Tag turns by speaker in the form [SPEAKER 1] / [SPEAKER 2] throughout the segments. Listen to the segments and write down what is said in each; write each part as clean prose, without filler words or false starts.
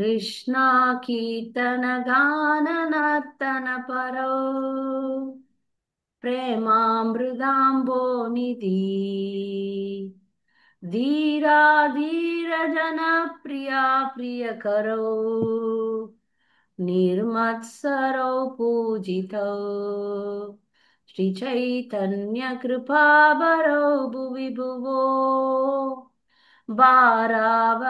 [SPEAKER 1] कृष्णा कीर्तन गान नर्तन परो प्रेमामृताम्बो निधि धीरा धीर जन प्रिया प्रिय करो निर्मत्सरो पूजितो श्री चैतन्य कृपाबरो भुवि भुवो भारावहन्तारकौ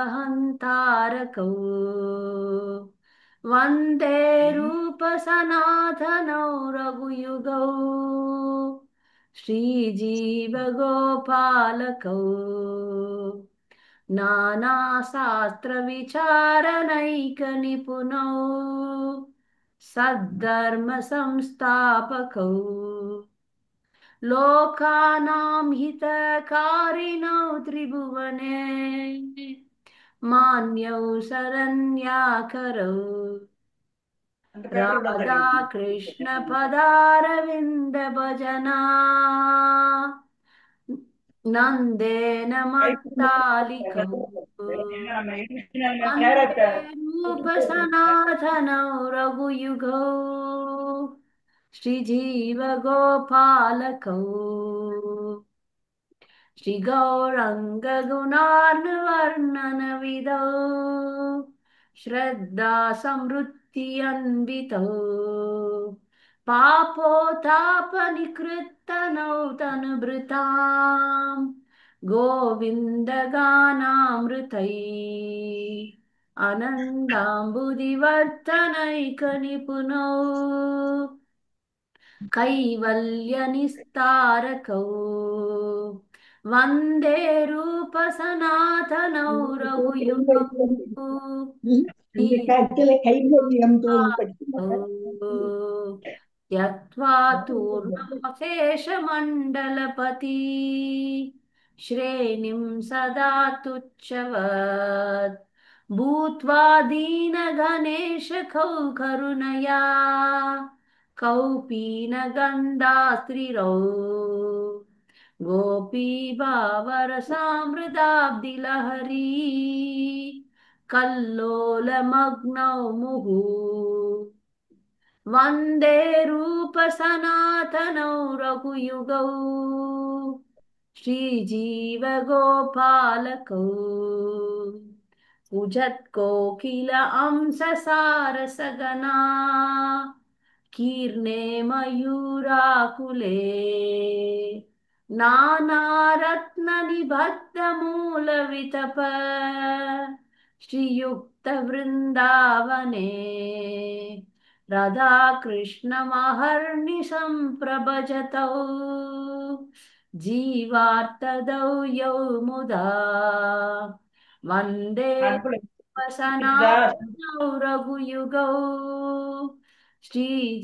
[SPEAKER 1] वन्दे रूपसनातनौ रघुयुगौ श्रीजीवगोपालकौ नानाशास्त्रविचारनैकनिपुणौ सद्धर्मसंस्थापकौ लोकानां हितकारिणौ त्रिभुवने मान्यौ शरण्याकरौ राधा कृष्ण पदारविन्द भजना नन्देन मत्तालिकौ वन्दे रूप सनातनौ रघुयुगौ श्रीजीवगोपालकौ श्रीगौरङ्गगुणार्णवर्णनविधौ श्रद्धा संवृत्ति पापोतापनिकृत्तनौ तनुभृताम् गोविन्दगानामृतै आनन्दाम्बुदिवर्धनैकनिपुणौ कैवल्यनिस्तारकौ वन्दे रूपसनातनौ रघुयुगौ
[SPEAKER 2] அந்த காலத்துல கைங்கரியம் தோறும் படிக்கிறாங்க.
[SPEAKER 1] त्यक्त्वा तूर्णमशेषमण्डलपति श्रेणिं सदा तुच्छवत् भूत्वा दीनगणेशकौ करुणया कौपीनगन्धास्त्रिरौ गोपीभावरसामृताब्धिलहरी कल्लोलमग्नौ मुहुः वन्दे रूपसनातनौ रघुयुगौ श्रीजीवगोपालकौ उजत्कोकिल अंससारसगना कीर्णे मयूराकुले नानारत्ननिबद्धमूलवितप श्रीयुक्तवृन्दावने राधाकृष्णमहर्निशं प्रभजतौ जीवार्तदौ यौ मुदा वन्दे सनातनौ रघुयुगौ श्रीजीवगोपालकौ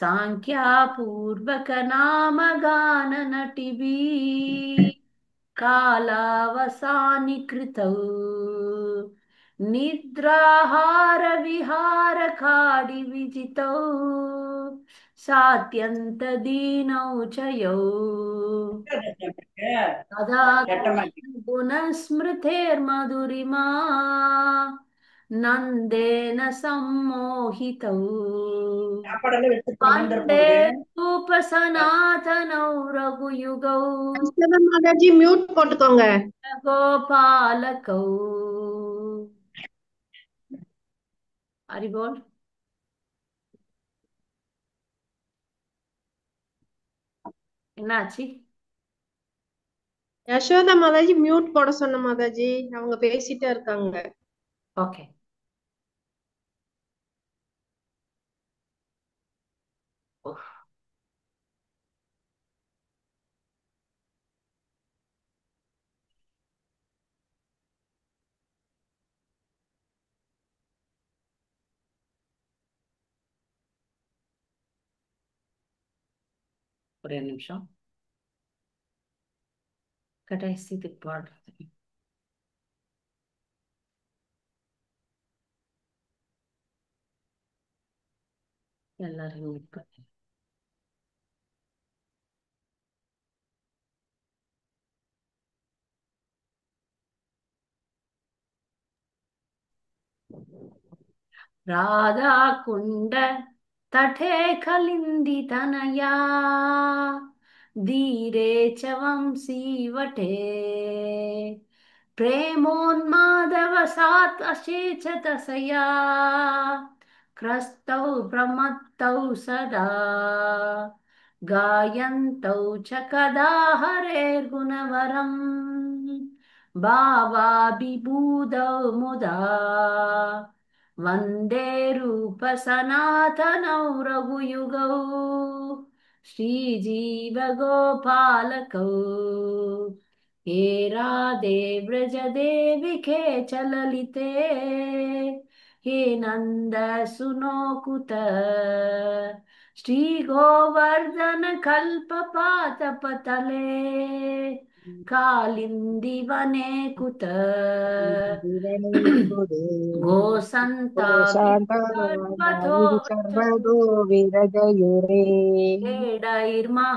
[SPEAKER 1] साङ्ख्यापूर्वकनामगाननटिभिः कालावसानिकृतौ निद्राहारविहारकाडिविजितौ सात्यन्तदीनौ च यौ तदा गुणस्मृतेर्मधुरिमा नन्देन सम्मोहितौ वन्दे रूपसनातनौ रघुयुगौ
[SPEAKER 3] மாதாஜி மியூட் போட்டுக்கோங்க.
[SPEAKER 1] गोपालकौ हरिबोल என்னாச்சு?
[SPEAKER 3] யசோதா மாதாஜி மியூட் போட சொன்ன மாதாஜி, அவங்க பேசிட்டே இருக்காங்க.
[SPEAKER 1] ஓகே ஒரே நிமிஷம் கடைசி பாடுறது எல்லாரும் राधा कुंड तटे कलिंदी तनया धीरे च वंशी वटे प्रेमोन्मादवसात् अशेषतसया क्रस्तौ प्रमत्तौ सदा गायन्तौ च कदा हरेर्गुणवरम् भावाभिभूतौ मुदा वन्दे रूपसनातनौ रघुयुगौ श्रीजीवगोपालकौ हे राधे व्रजदेविके च ललिते हे नन्दसुनोकुत श्रीगोवर्धनकल्पपातपतले कालिन्दिवने कुत गोसन्ताभिर्वधो
[SPEAKER 4] सर्वदो विरजयुरे
[SPEAKER 1] क्रीडैर्महाविह्वलौ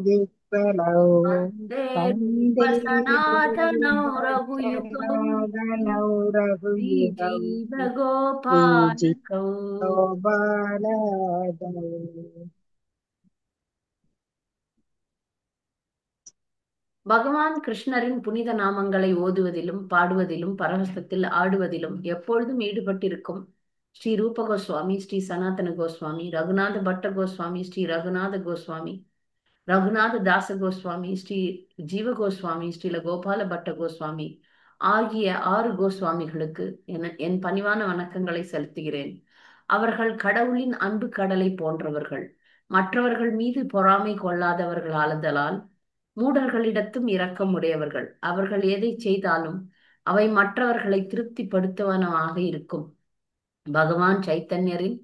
[SPEAKER 4] विप्लवौ
[SPEAKER 1] वन्दे
[SPEAKER 4] वन्दे
[SPEAKER 1] रूपसनातनौ रघुयुगौ
[SPEAKER 4] सनातनौ रघुयुगौ
[SPEAKER 1] श्रीजीवगोपालकौ
[SPEAKER 4] बालदौ
[SPEAKER 1] பகவான் கிருஷ்ணரின் புனித நாமங்களை ஓதுவதிலும் பாடுவதிலும் பரவசத்தில் ஆடுவதிலும் எப்பொழுதும் ஈடுபட்டிருக்கும் ஸ்ரீ ரூப கோஸ்வாமி, ஸ்ரீ சனாதன கோஸ்வாமி, ரகுநாத பட்ட கோஸ்வாமி, ஸ்ரீ ரகுநாத கோஸ்வாமி, ரகுநாத தாச கோஸ்வாமி, ஸ்ரீ ஜீவ கோஸ்வாமி, ஸ்ரீல கோபால பட்ட கோஸ்வாமி ஆகிய 6 கோஸ்வாமிகளுக்கு என் பணிவான வணக்கங்களை செலுத்துகிறேன். அவர்கள் கடவுளின் அன்பு கடலை போன்றவர்கள். மற்றவர்கள் மீது பொறாமை கொள்ளாதவர்களாதலால் மூடர்களிடத்தும் இரக்கம் உடையவர்கள். அவர்கள் எதை செய்தாலும் அவை மற்றவர்களை திருப்திப்படுத்துவனவாக இருக்கும். பகவான் சைத்தன்யரின்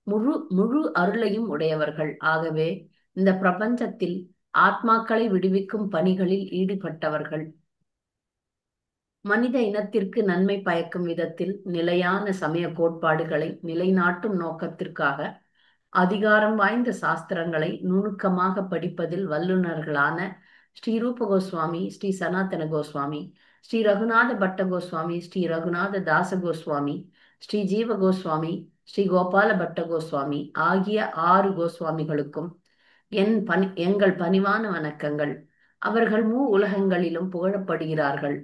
[SPEAKER 1] முழு முழு அருளையும் உடையவர்கள். ஆகவே இந்த பிரபஞ்சத்தில் ஆத்மாக்களை விடுவிக்கும் பணிகளில் ஈடுபட்டவர்கள். மனித இனத்திற்கு நன்மை பயக்கும் விதத்தில் நிலையான சமய கோட்பாடுகளை நிலைநாட்டும் நோக்கத்திற்காக அதிகாரம் வாய்ந்த சாஸ்திரங்களை நுணுக்கமாக படிப்பதில் வல்லுநர்களான ஸ்ரீ ரூப கோஸ்வாமி, ஸ்ரீ சனாதன கோஸ்வாமி, ஸ்ரீ ரகுநாத பட்ட கோஸ்வாமி, ஸ்ரீ ரகுநாத தாச கோஸ்வாமி, ஸ்ரீ ஜீவ கோஸ்வாமி, ஸ்ரீ கோபால பட்ட கோஸ்வாமி ஆகிய 6 கோஸ்வாமிகளுக்கும் எங்கள் பணிவான வணக்கங்கள். அவர்கள் உலகங்களிலும் புகழப்படுகிறார்கள்.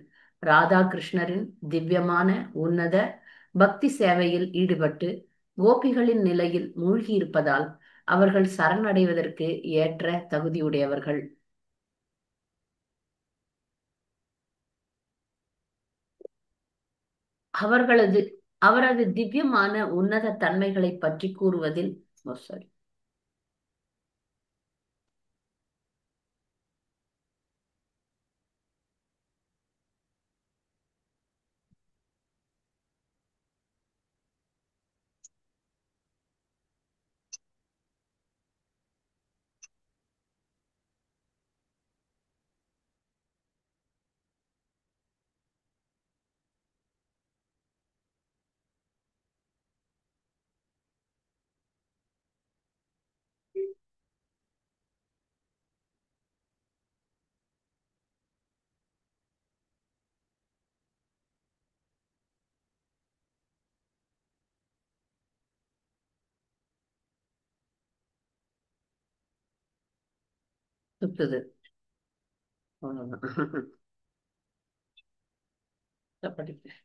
[SPEAKER 1] ராதா கிருஷ்ணரின் திவ்யமான உன்னத பக்தி சேவையில் ஈடுபட்டு கோபிகளின் நிலையில் மூழ்கி இருப்பதால் அவர்கள் சரணடைவதற்கு ஏற்ற தகுதியுடையவர்கள். அவரது திவ்யமான உன்னத தன்மைகளை பற்றி கூறுவதில் சுத்துது. படிப்பேன்.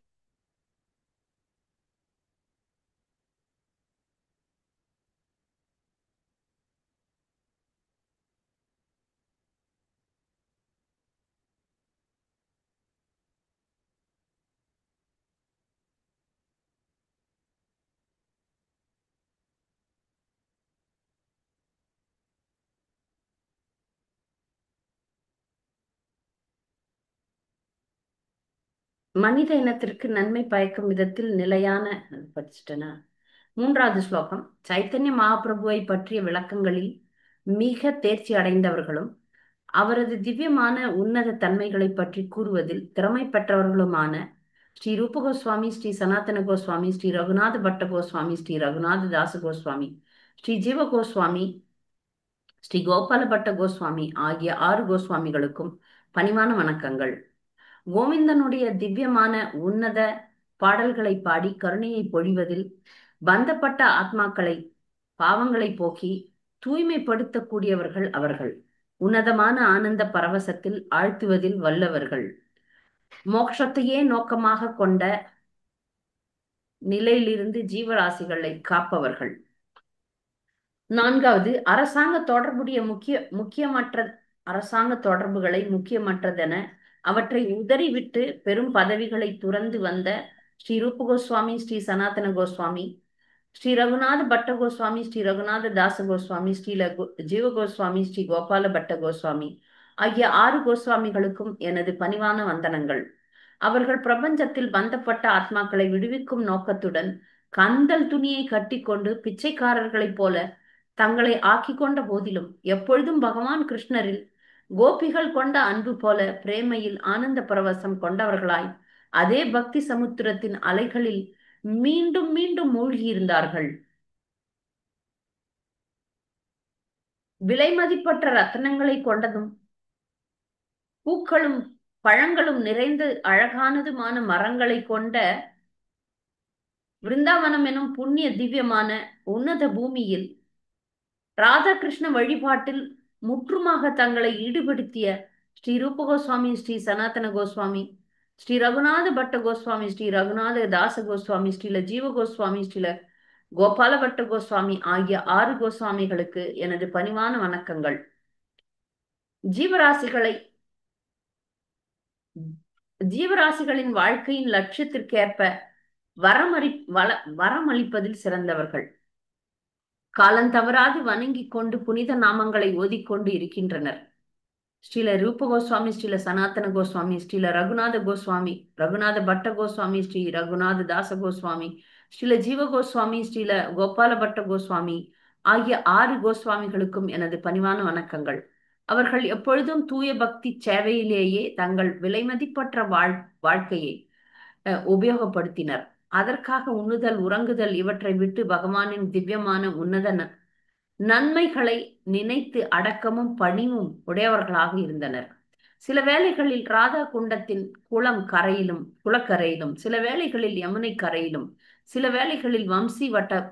[SPEAKER 1] மனித இனத்திற்கு நன்மை பயக்கும் விதத்தில் நிலையான படிச்சுட்டேனா 3வது ஸ்லோகம். சைத்தன்ய மகாபிரபுவை பற்றிய விளக்கங்களில் மிக தேர்ச்சி அடைந்தவர்களும் அவரது திவ்யமான உன்னத தன்மைகளை பற்றி கூறுவதில் திறமை பெற்றவர்களுமான ஸ்ரீ ரூப கோஸ்வாமி, ஸ்ரீ சனாதன கோஸ்வாமி, ஸ்ரீ ரகுநாத பட்ட கோஸ்வாமி, ஸ்ரீ ரகுநாத தாச கோஸ்வாமி, ஸ்ரீ ஜீவ கோஸ்வாமி, ஸ்ரீ கோபால பட்ட கோஸ்வாமி ஆகிய 6 கோஸ்வாமிகளுக்கும் பணிவான வணக்கங்கள். கோவிந்தனுடைய திவ்யமான உன்னத பாடல்களை பாடி கருணையை பொழிவதில் பந்தப்பட்ட ஆத்மாக்களை பாவங்களை போக்கி தூய்மைப்படுத்தக்கூடியவர்கள் அவர்கள். உன்னதமான ஆனந்த பரவசத்தில் ஆழ்த்துவதில் வல்லவர்கள். மோட்சத்தையே நோக்கமாக கொண்ட நிலையிலிருந்து ஜீவராசிகளை காப்பவர்கள். நான்காவது, அரசாங்க தொடர்புகளை முக்கியமற்றதென அவற்றை உதறிவிட்டு பெரும் பதவிகளை துறந்து வந்த ஸ்ரீ ரூப கோஸ்வாமி, ஸ்ரீ சனாதன கோஸ்வாமி, ஸ்ரீ ரகுநாத பட்ட கோஸ்வாமி, ஸ்ரீ ரகுநாத தாச கோஸ்வாமி, ஸ்ரீ ஜீவ கோஸ்வாமி, ஸ்ரீ கோபால பட்ட கோஸ்வாமி ஆகிய 6 கோஸ்வாமிகளுக்கும் எனது பணிவான வந்தனங்கள். அவர்கள் பிரபஞ்சத்தில் பந்தப்பட்ட ஆத்மாக்களை விடுவிக்கும் நோக்கத்துடன் கந்தல் துணியை கட்டிக்கொண்டு பிச்சைக்காரர்களைப் போல தங்களை ஆக்கிக் கொண்ட போதிலும் எப்பொழுதும் பகவான் கிருஷ்ணரில் கோபிகள் கொண்ட அன்பு போல பிரேமையில் ஆனந்த பரவசம் கொண்டவர்களாய் அதே பக்தி சமுத்திரத்தின் அலைகளில் மீண்டும் மீண்டும் மூழ்கியிருந்தார்கள். விலைமதிப்பற்ற ரத்தனங்களை கொண்டதும் பூக்களும் பழங்களும் நிறைந்து அழகானதுமான மரங்களை கொண்ட விருந்தாவனம் எனும் புண்ணிய திவ்யமான உன்னத பூமியில் ராதாகிருஷ்ண வழிபாட்டில் முற்றுமாக தங்களை ஈடுபடுத்திய ஸ்ரீ ரூப கோஸ்வாமி, ஸ்ரீ சனாதன கோஸ்வாமி, ஸ்ரீ ரகுநாத பட்ட கோஸ்வாமி, ஸ்ரீ ரகுநாத தாச கோஸ்வாமி, ஸ்ரீல ஜீவ கோஸ்வாமி, ஸ்ரீல கோபால பட்ட கோஸ்வாமி ஆகிய 6 கோஸ்வாமிகளுக்கு எனது பணிவான வணக்கங்கள். ஜீவராசிகளின் வாழ்க்கையின் லட்சியத்திற்கேற்ப வரமளிப்பதில் சிறந்தவர்கள். காலந்தவறாது வணங்கிக் கொண்டு புனித நாமங்களை ஓதிக்கொண்டு இருக்கின்றனர். ஸ்ரீல ரூப கோஸ்வாமி, ஸ்ரீல சனாதன கோஸ்வாமி, ஸ்ரீல ரகுநாத கோஸ்வாமி, ரகுநாத பட்ட கோஸ்வாமி, ஸ்ரீ ரகுநாத தாச கோஸ்வாமி, ஸ்ரீல ஜீவ கோஸ்வாமி, ஸ்ரீல கோபால பட்ட கோஸ்வாமி ஆகிய 6 கோஸ்வாமிகளுக்கும் எனது பணிவான வணக்கங்கள். அவர்கள் எப்பொழுதும் தூய பக்தி சேவையிலேயே தங்கள் விலைமதிப்பற்ற வாழ்க்கையை உபயோகப்படுத்தினர். அதற்காக உண்ணுதல், உறங்குதல் இவற்றை விட்டு பகவானின் திவ்யமான உன்னத நன்மைகளை நினைத்து அடக்கமும் பணிவும் உடையவர்களாக இருந்தனர். சில வேளைகளில் ராதா குண்டத்தின் குளக்கரையிலும், சில வேளைகளில் யமுனை கரையிலும், சில வேளைகளில் வம்சி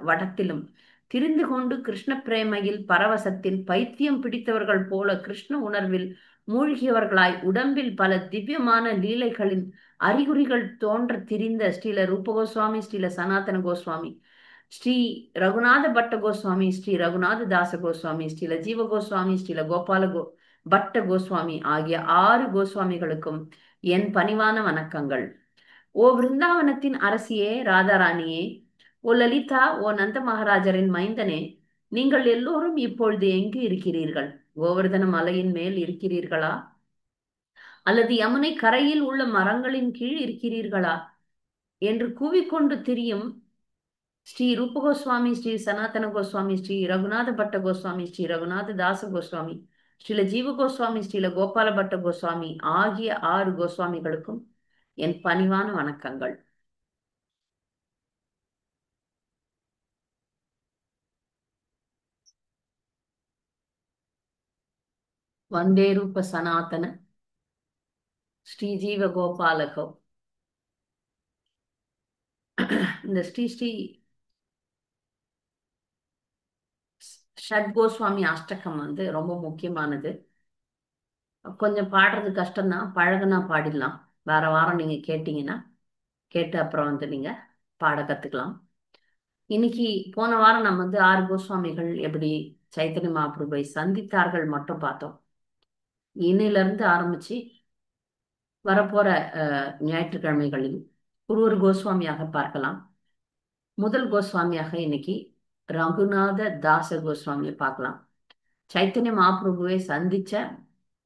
[SPEAKER 1] வடத்திலும் திரிந்து கொண்டு கிருஷ்ண பிரேமையில் பரவசத்தில் பைத்தியம் பிடித்தவர்கள் போல கிருஷ்ண உணர்வில் மூழ்கியவர்களாய் உடம்பில் பல திவ்யமான லீலைகளின் அறிகுறிகள் தோன்ற திரிந்த ஸ்ரீல ரூப கோஸ்வாமி, ஸ்ரீல சனாதன கோஸ்வாமி, ஸ்ரீ ரகுநாத பட்ட கோஸ்வாமி, ஸ்ரீ ரகுநாத தாச கோஸ்வாமி, ஸ்ரீல ஜீவ கோஸ்வாமி, ஸ்ரீல கோபால பட்ட கோஸ்வாமி ஆகிய 6 கோஸ்வாமிகளுக்கும் என் பணிவான வணக்கங்கள். ஓ விருந்தாவனத்தின் அரசியே, ராதாராணியே, ஓ லலிதா, ஓ நந்த மகாராஜரின் மைந்தனே, நீங்கள் எல்லோரும் இப்பொழுது எங்கு இருக்கிறீர்கள்? கோவர்தன மலையின் மேல் இருக்கிறீர்களா? அல்லது யமுனை கரையில் உள்ள மரங்களின் கீழ் இருக்கிறீர்களா என்று கூவிக்கொண்டு திரியும் ஸ்ரீ ரூப கோஸ்வாமி, ஸ்ரீ சனாதன கோஸ்வாமி, ஸ்ரீ ரகுநாத பட்ட கோஸ்வாமி, ஸ்ரீ ரகுநாத தாச கோஸ்வாமி, ஸ்ரீல ஜீவ கோஸ்வாமி, ஸ்ரீல கோபால பட்ட கோஸ்வாமி ஆகிய 6 கோஸ்வாமிகளுக்கும் என் பணிவான வணக்கங்கள். வந்தே ரூப சனாதன ஸ்ரீ ஜீவ கோபாலகோ. இந்த ஸ்ரீ ஸ்ரீ ஷட் கோஸ்வாமி அஷ்டகம் ரொம்ப முக்கியமானது. கொஞ்சம் பாடுறது கஷ்டம்தான், பழகுனா பாடிடலாம். வார வாரம் நீங்க கேட்டீங்கன்னா கேட்டு அப்புறம் நீங்க பாட கத்துக்கலாம். இன்னைக்கு போன வாரம் நம்ம 6 கோஸ்வாமிகள் எப்படி சைத்தன்ய மகாபிரபுவை சந்தித்தார்கள் மட்டும் பார்த்தோம். இன்னையில இருந்து ஆரம்பிச்சு வரப்போற ஞாயிற்றுக்கிழமைகளில் ஒரு கோஸ்வாமியாக பார்க்கலாம். முதல் கோஸ்வாமியாக இன்னைக்கு ரகுநாத தாச கோஸ்வாமியை பார்க்கலாம். சைத்தன்ய மகாபிரபுவை சந்திச்ச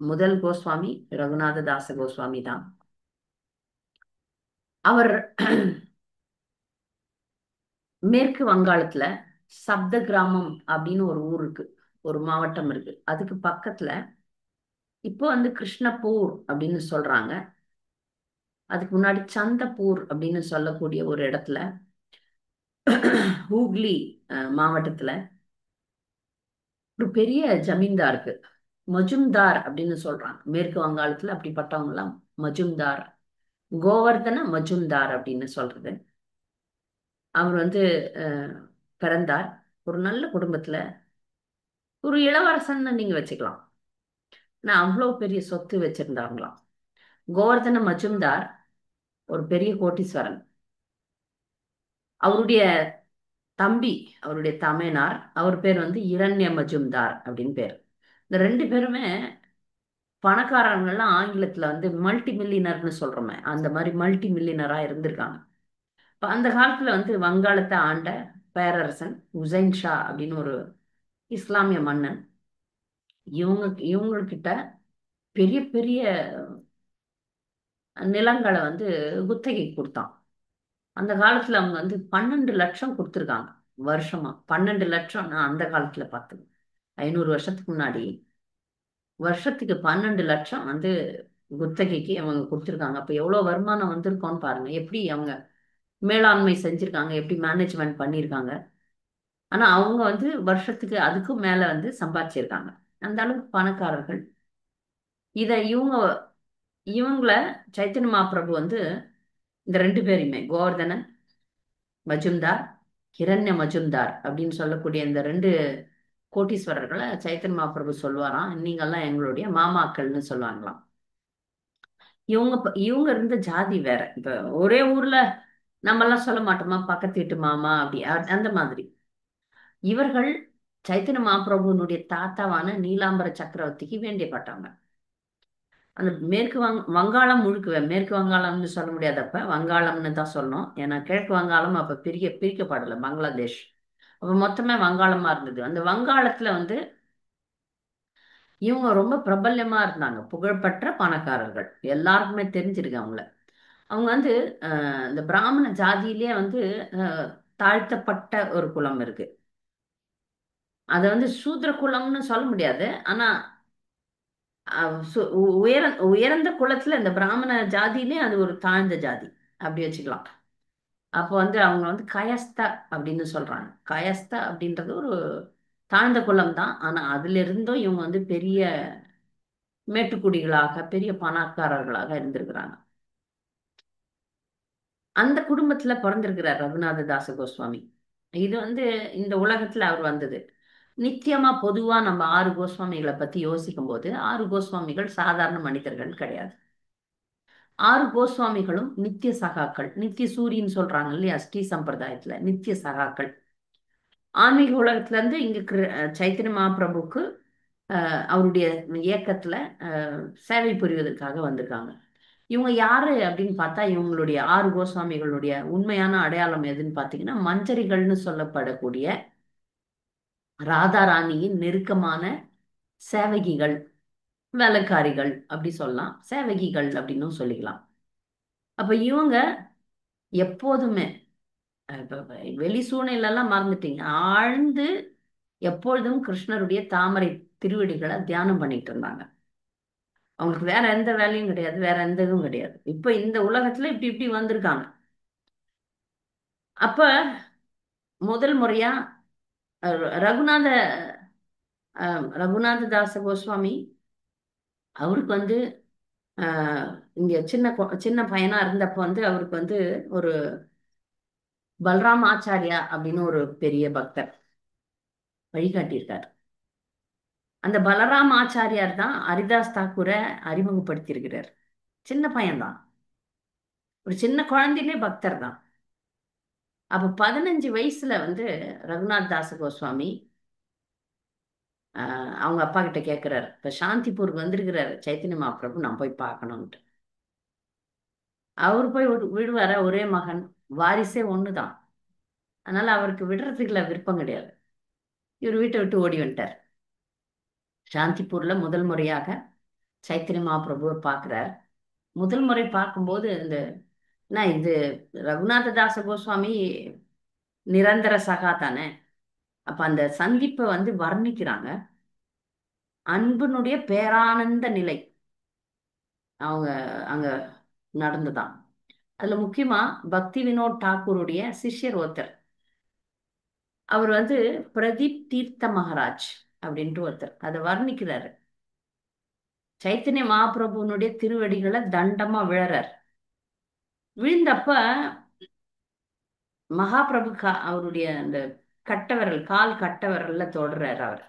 [SPEAKER 1] முதல் கோஸ்வாமி ரகுநாத தாச கோஸ்வாமி தான். அவர் மேற்கு வங்காளத்துல சப்த கிராமம் அப்படின்னு ஒரு ஊர் இருக்கு, ஒரு மாவட்டம் இருக்கு. அதுக்கு பக்கத்துல இப்போ கிருஷ்ணப்பூர் அப்படின்னு சொல்றாங்க. அதுக்கு முன்னாடி சந்தப்பூர் அப்படின்னு சொல்லக்கூடிய ஒரு இடத்துல ஹூக்ளி மாவட்டத்துல ஒரு பெரிய ஜமீன்தாருக்கு, மஜும்தார் அப்படின்னு சொல்றாங்க. மேற்கு வங்காளத்துல அப்படிப்பட்டவங்க எல்லாம் மஜும்தார். கோவர்தன மஜும்தார் அப்படின்னு சொல்றது. அவர் வந்து அஹ், பிறந்தார் ஒரு நல்ல குடும்பத்துல, ஒரு இளவரசன்னு நீங்க வச்சுக்கலாம். நான் அவ்வளோ பெரிய சொத்து வச்சிருந்தாங்களாம். கோவர்தன மஜும்தார் ஒரு பெரிய கோட்டீஸ்வரன். அவருடைய தம்பி, அவருடைய தமையனார், அவர் பேர் வந்து இரண்ய மஜும்தார் அப்படின்னு பேர். இந்த ரெண்டு பேருமே பணக்காரங்கள்லாம் ஆங்கிலத்துல வந்து மல்டி மில்லியனர்னு சொல்றோமே, அந்த மாதிரி மல்டி மில்லியனரா இருந்திருக்காங்க. இப்ப அந்த காலத்துல வந்து வங்காளத்தை ஆண்ட பேரரசன் உசைன் ஷா அப்படின்னு ஒரு இஸ்லாமிய மன்னன். இவங்க இவங்கக்கிட்ட பெரிய பெரிய நிலங்களை வந்து குத்தகை கொடுத்தான். அந்த காலத்துல அவங்க வந்து 12 லட்சம் கொடுத்துருக்காங்க வருஷமா. 12 லட்சம் நான் அந்த காலத்துல பார்த்தது, 500 வருஷத்துக்கு முன்னாடி. வருஷத்துக்கு 12 லட்சம் வந்து குத்தகைக்கு அவங்க கொடுத்துருக்காங்க. அப்ப எவ்வளவு வருமானம் வந்திருக்கோன்னு பாருங்க, எப்படி அவங்க மேலாண்மை செஞ்சிருக்காங்க, எப்படி மேனேஜ்மெண்ட் பண்ணியிருக்காங்க. ஆனா அவங்க வந்து வருஷத்துக்கு அதுக்கும் மேல வந்து சம்பாதிச்சிருக்காங்க. அந்த அளவுக்கு பணக்காரர்கள். இத இவங்கள சைத்தன்ய மகாபிரபு வந்து இந்த ரெண்டு பேரையுமே, கோவர்தனன் மஜும்தார், ஹிரண்ய மஜும்தார் அப்படின்னு சொல்லக்கூடிய இந்த ரெண்டு கோட்டீஸ்வரர்களை சைத்தன்ய மகாபிரபு சொல்லுவாராம், நீங்கெல்லாம் எங்களுடைய மாமாக்கள்னு சொல்லுவாங்களாம். இவங்க இருந்த ஜாதி வேற. இப்ப ஒரே ஊர்ல நம்ம எல்லாம் சொல்ல மாட்டோமா, பக்கத்து வீட்டு மாமா அப்படி அந்த மாதிரி. இவர்கள் சைத்தன்ய மகாபிரபுனுடைய தாத்தாவான நீலாம்பர சக்கரவர்த்திக்கு வேண்டியப்பட்டவங்க. அந்த மேற்கு வங்காளம் முழுக்க, மேற்கு வங்காளம்னு சொல்ல முடியாதப்ப வங்காளம்னு தான் சொல்லணும். ஏன்னா கிழக்கு வங்காளம் அப்ப பிரிக்கப்படலை, பங்களாதேஷ். அப்ப மொத்தமே வங்காளமா இருந்தது. அந்த வங்காளத்துல வந்து இவங்க ரொம்ப பிரபல்யமா இருந்தாங்க, புகழ்பெற்ற பணக்காரர்கள், எல்லாருக்குமே தெரிஞ்சிருக்கு அவங்கள. அவங்க வந்து இந்த பிராமண ஜாதியிலேயே வந்து அஹ், தாழ்த்தப்பட்ட ஒரு குலம் இருக்கு. அதை வந்து சூத்ர குலம்னு சொல்ல முடியாது. ஆனா உயர்ந்த குலத்துல இந்த பிராமண ஜாதியிலே அது ஒரு தாழ்ந்த ஜாதி அப்படி வச்சுக்கலாம். அப்போ வந்து அவங்க வந்து கயஸ்தா அப்படின்னு சொல்றாங்க. கயஸ்தா அப்படின்றது ஒரு தாழ்ந்த குலம் தான். ஆனா அதுல இருந்தும் இவங்க வந்து பெரிய மேட்டுக்குடிகளாக, பெரிய பணக்காரர்களாக இருந்திருக்கிறாங்க. அந்த குடும்பத்துல பிறந்திருக்கிறார் ரகுநாத தாச கோஸ்வாமி. இது வந்து இந்த உலகத்துல அவர் வந்தது. நித்தியமா பொதுவா நம்ம 6 கோஸ்வாமிகளை பத்தி யோசிக்கும் போது 6 கோஸ்வாமிகள் சாதாரண மனிதர்கள் கிடையாது. 6 கோஸ்வாமிகளும் நித்திய சகாக்கள். நித்திய சூரியன் சொல்றாங்க இல்லையா, ஸ்ரீ சம்பிரதாயத்துல நித்திய சகாக்கள். ஆன்மீக உலகத்துல இருந்து இங்க சைத்தன்ய மகாபிரபுக்கு அவருடைய இயக்கத்துல சேவை புரிவதற்காக வந்திருக்காங்க. இவங்க யாரு அப்படின்னு பார்த்தா, இவங்களுடைய 6 கோஸ்வாமிகளுடைய உண்மையான அடையாளம் எதுன்னு பார்த்தீங்கன்னா, மஞ்சரிகள்னு சொல்லப்படக்கூடிய ராதா ராணியின் நெருக்கமான சேவகிகள், வேலைக்காரிகள் அப்படி சொல்லலாம், சேவகிகள் அப்படின்னும் சொல்லிக்கலாம். அப்ப இவங்க எப்போதுமே வெளி சூழ்நிலையெல்லாம் மறந்துட்டீங்க, ஆழ்ந்து எப்பொழுதும் கிருஷ்ணருடைய தாமரை திருவடிகளை தியானம் பண்ணிட்டு இருந்தாங்க. அவங்களுக்கு வேற எந்த வேலையும் கிடையாது, வேற எந்த இதுவும் கிடையாது. இப்ப இந்த உலகத்துல இப்படி இப்படி வந்திருக்காங்க. அப்ப முதல் முறையா அஹ், ரகுநாத ரகுநாத தாச கோஸ்வாமி அவருக்கு வந்து அஹ், இங்க சின்ன பையனா இருந்தப்ப வந்து அவருக்கு வந்து ஒரு பல்ராம் ஆச்சாரியா அப்படின்னு ஒரு பெரிய பக்தர் வழிகாட்டியிருக்கார். அந்த பலராம் ஆச்சாரியார் தான் ஹரிதாஸ் தாக்கூரை அறிமுகப்படுத்தியிருக்கிறார். சின்ன பையன்தான், ஒரு சின்ன குழந்தையிலே பக்தர் தான். அப்ப 15 வயசுல வந்து ரகுநாத் தாச கோஸ்வாமி அவங்க அப்பா கிட்ட கேட்கிறாரு, இப்ப சாந்திப்பூருக்கு வந்திருக்கிறாரு சைத்தன்ய மகாபிரபு, நான் போய் பார்க்கணும்ட்டு. அவர் போய் விடுவார, ஒரே மகன், வாரிசே ஒண்ணுதான். அதனால அவருக்கு விடுறதுக்குல விருப்பம் கிடையாது. இவர் வீட்டை விட்டு ஓடி வந்துட்டார். சாந்திப்பூர்ல முதல் முறையாக சைத்தன்ய மகாபிரபுவை பார்க்கிறார். முதல் முறை பார்க்கும்போது நான் இது ரகுநாத தாச கோஸ்வாமி நிரந்தர சகா தானே. அப்ப அந்த சந்திப்பை வந்து வர்ணிக்கிறாங்க. அன்பினுடைய பேரானந்த நிலை அவங்க அங்க நடந்துதான். அதுல முக்கியமா பக்தி வினோத் தாக்கூருடைய சிஷ்யர் ஒருத்தர், அவர் வந்து பிரதீப் தீர்த்த மகாராஜ் அப்படின்ட்டு ஒருத்தர், அதை வர்ணிக்கிறாரு. சைத்தன்ய மகாபிரபுனுடைய திருவடிகளை தண்டமா விழறார். விழுந்தப்ப மகாபிரபு அவருடைய அந்த கட்டவிரல், கால் கட்டவிரல்ல தொடுறாரு அவர்.